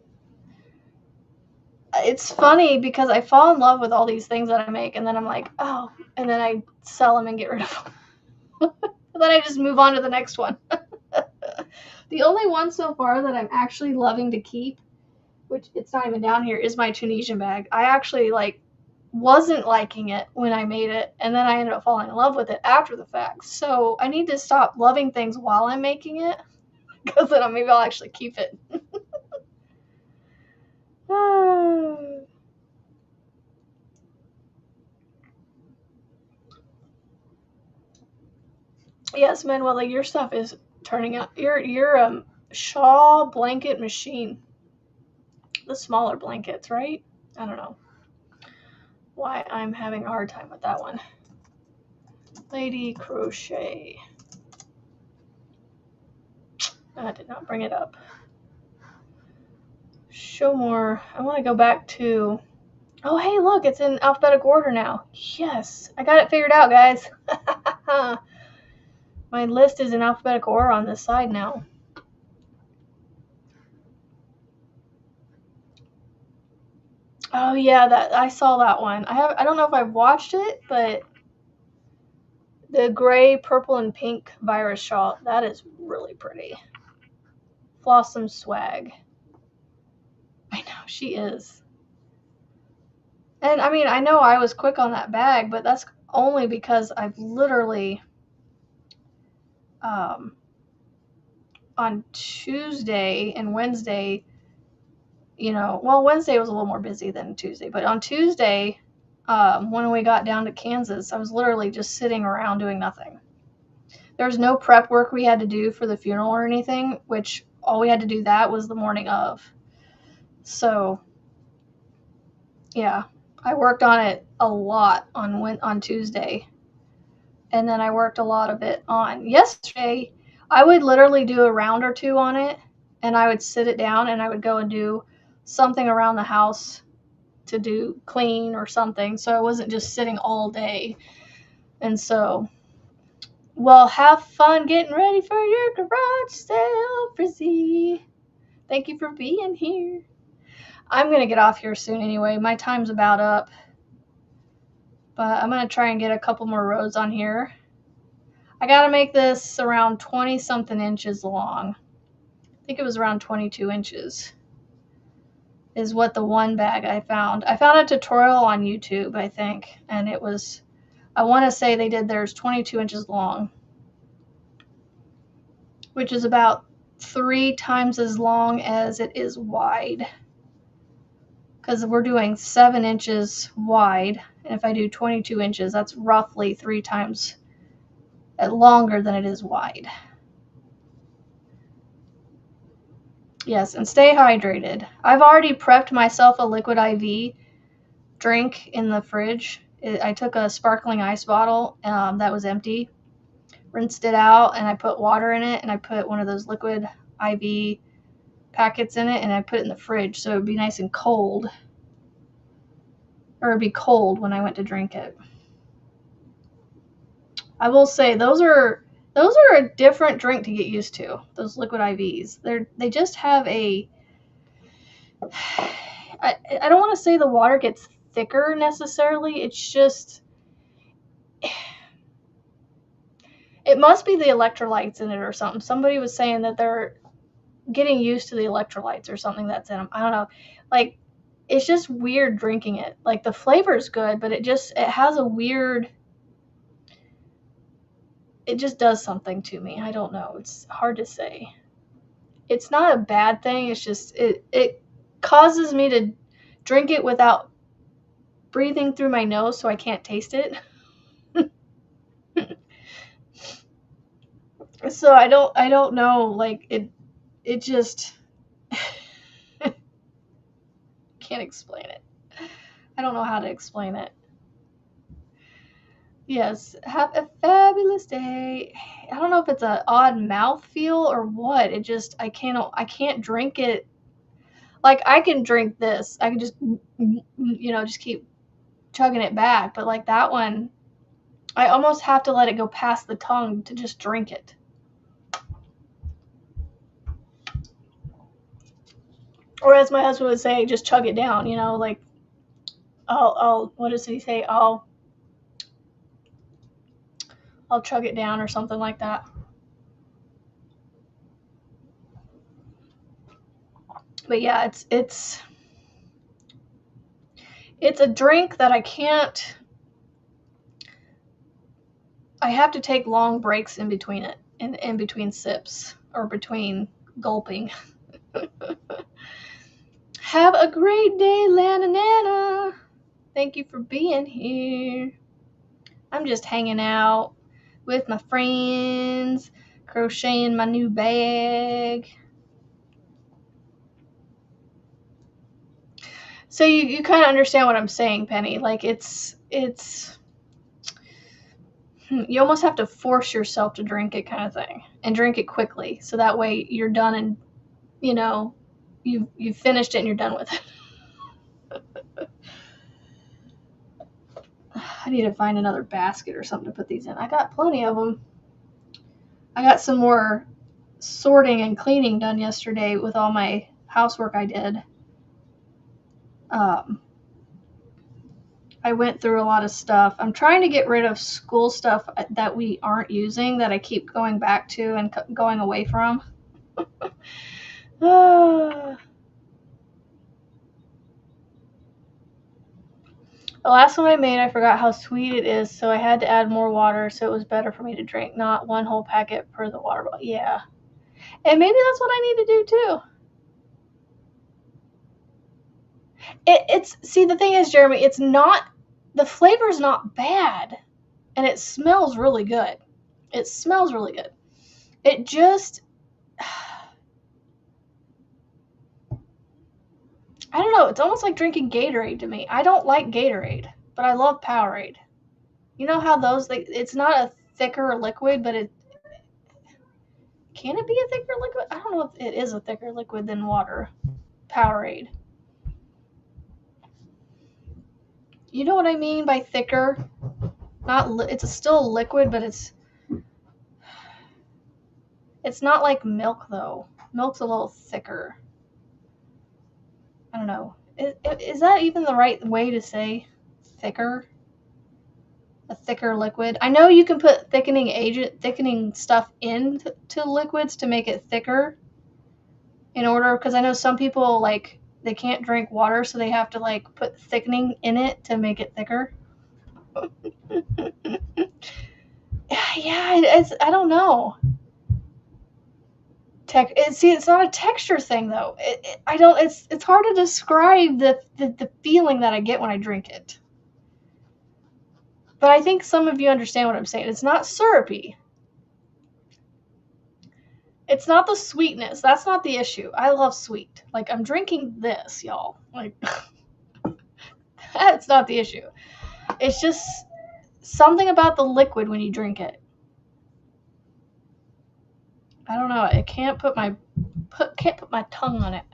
it's funny because I fall in love with all these things that I make, and then I'm like, oh, and then I sell them and get rid of them. And then I just move on to the next one. The only one so far that I'm actually loving to keep, which it's not even down here, is my Tunisian bag. I actually wasn't liking it when I made it, and then I ended up falling in love with it after the fact. So I need to stop loving things while I'm making it, because then maybe I'll actually keep it. Yes, Manuela, your stuff is turning out. Your shawl blanket machine. The smaller blankets, right? I don't know why I'm having a hard time with that one. Lady Crochet. I did not bring it up. Show more. I want to go back to. Oh, hey, look, it's in alphabetical order now. Yes, I got it figured out, guys. My list is in alphabetical order on this side now. Oh yeah, that I saw that one. I don't know if I've watched it, but the gray, purple, and pink virus shawl, that is really pretty. Flossom swag. I know, she is. And I mean, I know I was quick on that bag, but that's only because I've literally on Tuesday and Wednesday, Wednesday was a little more busy than Tuesday, but on Tuesday, when we got down to Kansas, I was literally just sitting around doing nothing. There was no prep work we had to do for the funeral or anything, which all we had to do that was the morning of. So, yeah, I worked on it a lot on Tuesday, and then I worked a lot of it on yesterday. I would literally do a round or two on it, and I would sit it down, and I would go and do something around the house to do clean or something, so I wasn't just sitting all day. And so, well, have fun getting ready for your garage sale, Frizzy. Thank you for being here. I'm going to get off here soon anyway. My time's about up. But I'm going to try and get a couple more rows on here. I got to make this around 20 something inches long. I think it was around 22 inches is what the one bag I found. I found a tutorial on YouTube, I think, and it was, I want to say they did theirs 22 inches long, which is about 3 times as long as it is wide. Because we're doing 7 inches wide, and if I do 22 inches, that's roughly 3 times longer than it is wide. Yes, and stay hydrated. I've already prepped myself a liquid IV drink in the fridge. I took a sparkling ice bottle that was empty, rinsed it out, and I put water in it, and I put one of those liquid IV packets in it, and I put it in the fridge so it would be nice and cold. Or it'd be cold when I went to drink it. I will say those are a different drink to get used to. Those liquid IVs. They just have a I don't want to say the water gets thicker necessarily. It's just it must be the electrolytes in it or something. Somebody was saying that they're getting used to the electrolytes or something that's in them. I don't know. Like, it's just weird drinking it. Like, the flavor's good, but it has a weird, it just does something to me. I don't know. It's hard to say. It's not a bad thing. It's just, it causes me to drink it without breathing through my nose so I can't taste it. So I don't know, like it just can't explain it. I don't know how to explain it. Yes, have a fabulous day. I don't know if it's an odd mouth feel or what. It just I can't drink it. Like I can drink this. I can just just keep chugging it back, but like that one I almost have to let it go past the tongue to just drink it. Or as my husband would say, just chug it down, like I'll what does he say? I'll chug it down or something like that. But yeah, it's a drink that I have to take long breaks in between it, in between sips or between gulping. Have a great day, Lana Nana. Thank you for being here. I'm just hanging out with my friends, crocheting my new bag. So you kind of understand what I'm saying, Penny. Like it's you almost have to force yourself to drink it kind of thing, and drink it quickly so that way you're done and you've finished it and you're done with it. I need to find another basket or something to put these in. I got plenty of them. I got some more sorting and cleaning done yesterday with all my housework I did. I went through a lot of stuff. I'm trying to get rid of school stuff that we aren't using, that I keep going back to and going away from. The last one I made, I forgot how sweet it is, so I had to add more water so it was better for me to drink, not one whole packet per the water bottle. Yeah. And maybe that's what I need to do too. See, the thing is, Jeremy, it's not, the flavor's not bad, and it smells really good. It smells really good. It just, I don't know, it's almost like drinking Gatorade to me. I don't like Gatorade, but I love Powerade. You know how those, like, it's not a thicker liquid, but it, can it be a thicker liquid? I don't know if it is a thicker liquid than water. Powerade. You know what I mean by thicker? It's still a liquid, but it's not like milk though. Milk's a little thicker. I don't know. Is that even the right way to say thicker? A thicker liquid. I know you can put thickening stuff into liquids to make it thicker. In order, because I know some people like they can't drink water, so they have to like put thickening in it to make it thicker. Yeah, I don't know. It's not a texture thing though. I don't. It's hard to describe the feeling that I get when I drink it. But I think some of you understand what I'm saying. It's not syrupy. It's not the sweetness. That's not the issue. I love sweet. Like, I'm drinking this, y'all. Like, that's not the issue. It's just something about the liquid when you drink it. I don't know. I can't put my tongue on it.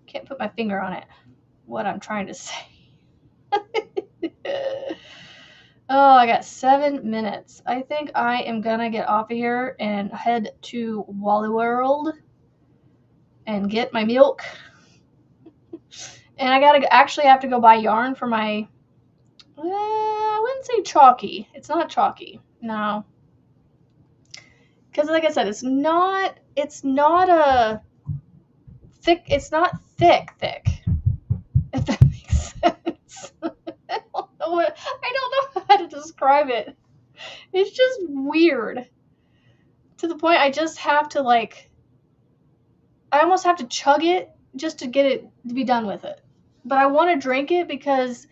Can't put my finger on it. What I'm trying to say. Oh, I got 7 minutes. I think I am gonna get off of here and head to Wally World and get my milk. And I actually have to go buy yarn for my, I wouldn't say chalky. It's not chalky. No. Because like I said, it's not a thick, it's not thick. If that makes sense. I don't know how to describe it. It's just weird. To the point I just have to I almost have to chug it just to get it to be done with it. But I want to drink it because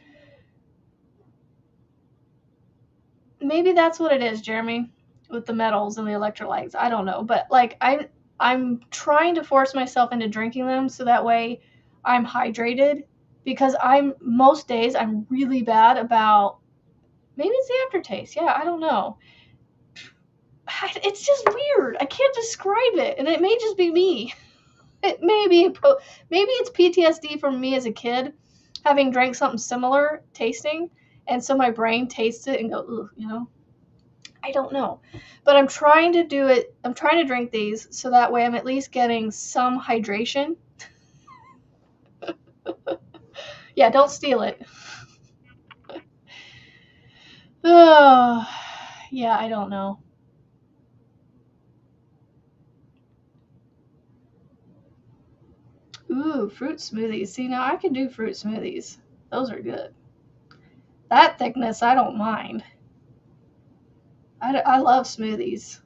maybe that's what it is, Jeremy, with the metals and the electrolytes. I don't know, but like I'm trying to force myself into drinking them so that way I'm hydrated, because most days I'm really bad about, maybe it's the aftertaste. Yeah, I don't know. It's just weird. I can't describe it, and it may just be me. It may be, maybe it's PTSD from me as a kid, having drank something similar tasting, and so my brain tastes it and go, ugh, you know. I don't know, but I'm trying to do it. I'm trying to drink these so that way I'm at least getting some hydration. Yeah, don't steal it. Oh, yeah, I don't know. Ooh, fruit smoothies. See, now I can do fruit smoothies. Those are good. That thickness, I don't mind. I love smoothies.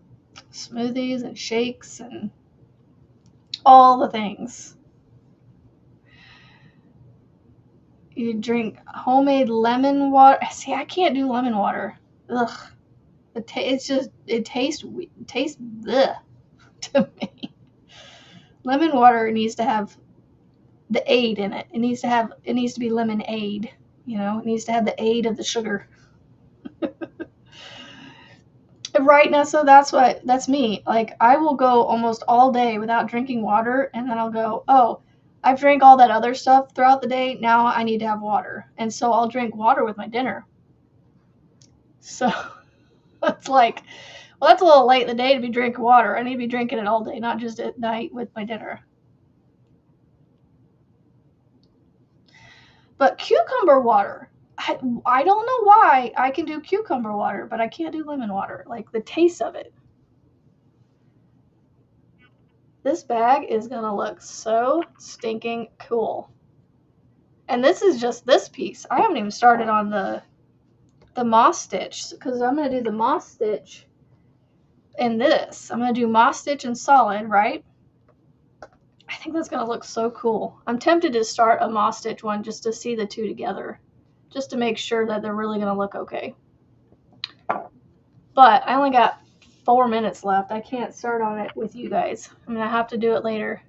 Smoothies and shakes and all the things. You drink homemade lemon water. See, I can't do lemon water. Ugh. It tastes bleh to me. Lemon water needs to have the aid in it. It needs to be lemonade. You know, it needs to have the aid of the sugar. Right now, so that's me. Like, I will go almost all day without drinking water, and then I'll go, oh, I've drank all that other stuff throughout the day. Now I need to have water, and so I'll drink water with my dinner. So it's like, well, that's a little late in the day to be drinking water. I need to be drinking it all day, not just at night with my dinner. But cucumber water, I don't know why I can do cucumber water, but I can't do lemon water. Like, the taste of it. This bag is going to look so stinking cool. And this is just this piece. I haven't even started on the moss stitch, because I'm going to do the moss stitch in this. I'm going to do moss stitch and solid, right? I think that's going to look so cool. I'm tempted to start a moss stitch one just to see the two together, just to make sure that they're really going to look okay. But I only got 4 minutes left. I can't start on it with you guys. I'm going to have to do it later.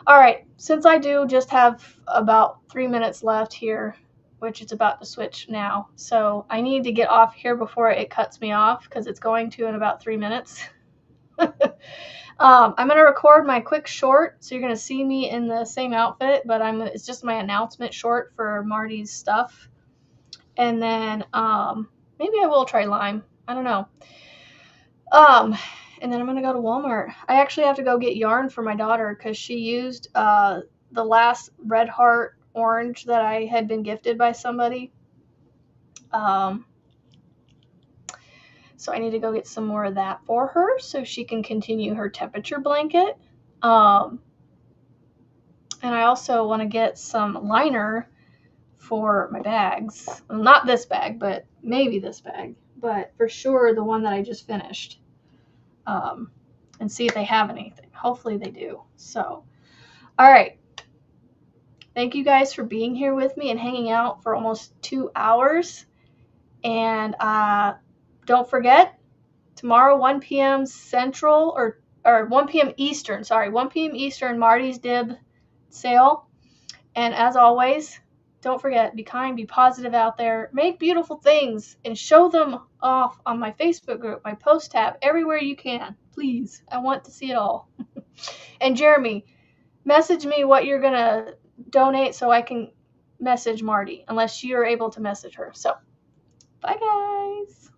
All right, since I do just have about 3 minutes left here, which it's about to switch now, so I need to get off here before it cuts me off because it's going to in about 3 minutes. I'm going to record my quick short, so you're going to see me in the same outfit, but it's just my announcement short for Marty's stuff. And then maybe I will try lime. I don't know. And then I'm going to go to Walmart. I actually have to go get yarn for my daughter because she used the last Red Heart orange that I had been gifted by somebody. So I need to go get some more of that for her so she can continue her temperature blanket. And I also want to get some liner for my bags. Well, not this bag, but maybe this bag. But for sure the one that I just finished. And see if they have anything. Hopefully they do. So, all right. Thank you guys for being here with me and hanging out for almost 2 hours. And don't forget, tomorrow 1 p.m. Central or 1 p.m. Eastern. Sorry, 1 p.m. Eastern, Marty's Dib sale. And as always, don't forget, be kind, be positive out there, make beautiful things, and show them off on my Facebook group, my post tab, everywhere you can. Please, I want to see it all. And Jeremy, message me what you're going to donate so I can message Marty, unless you're able to message her. So, bye guys.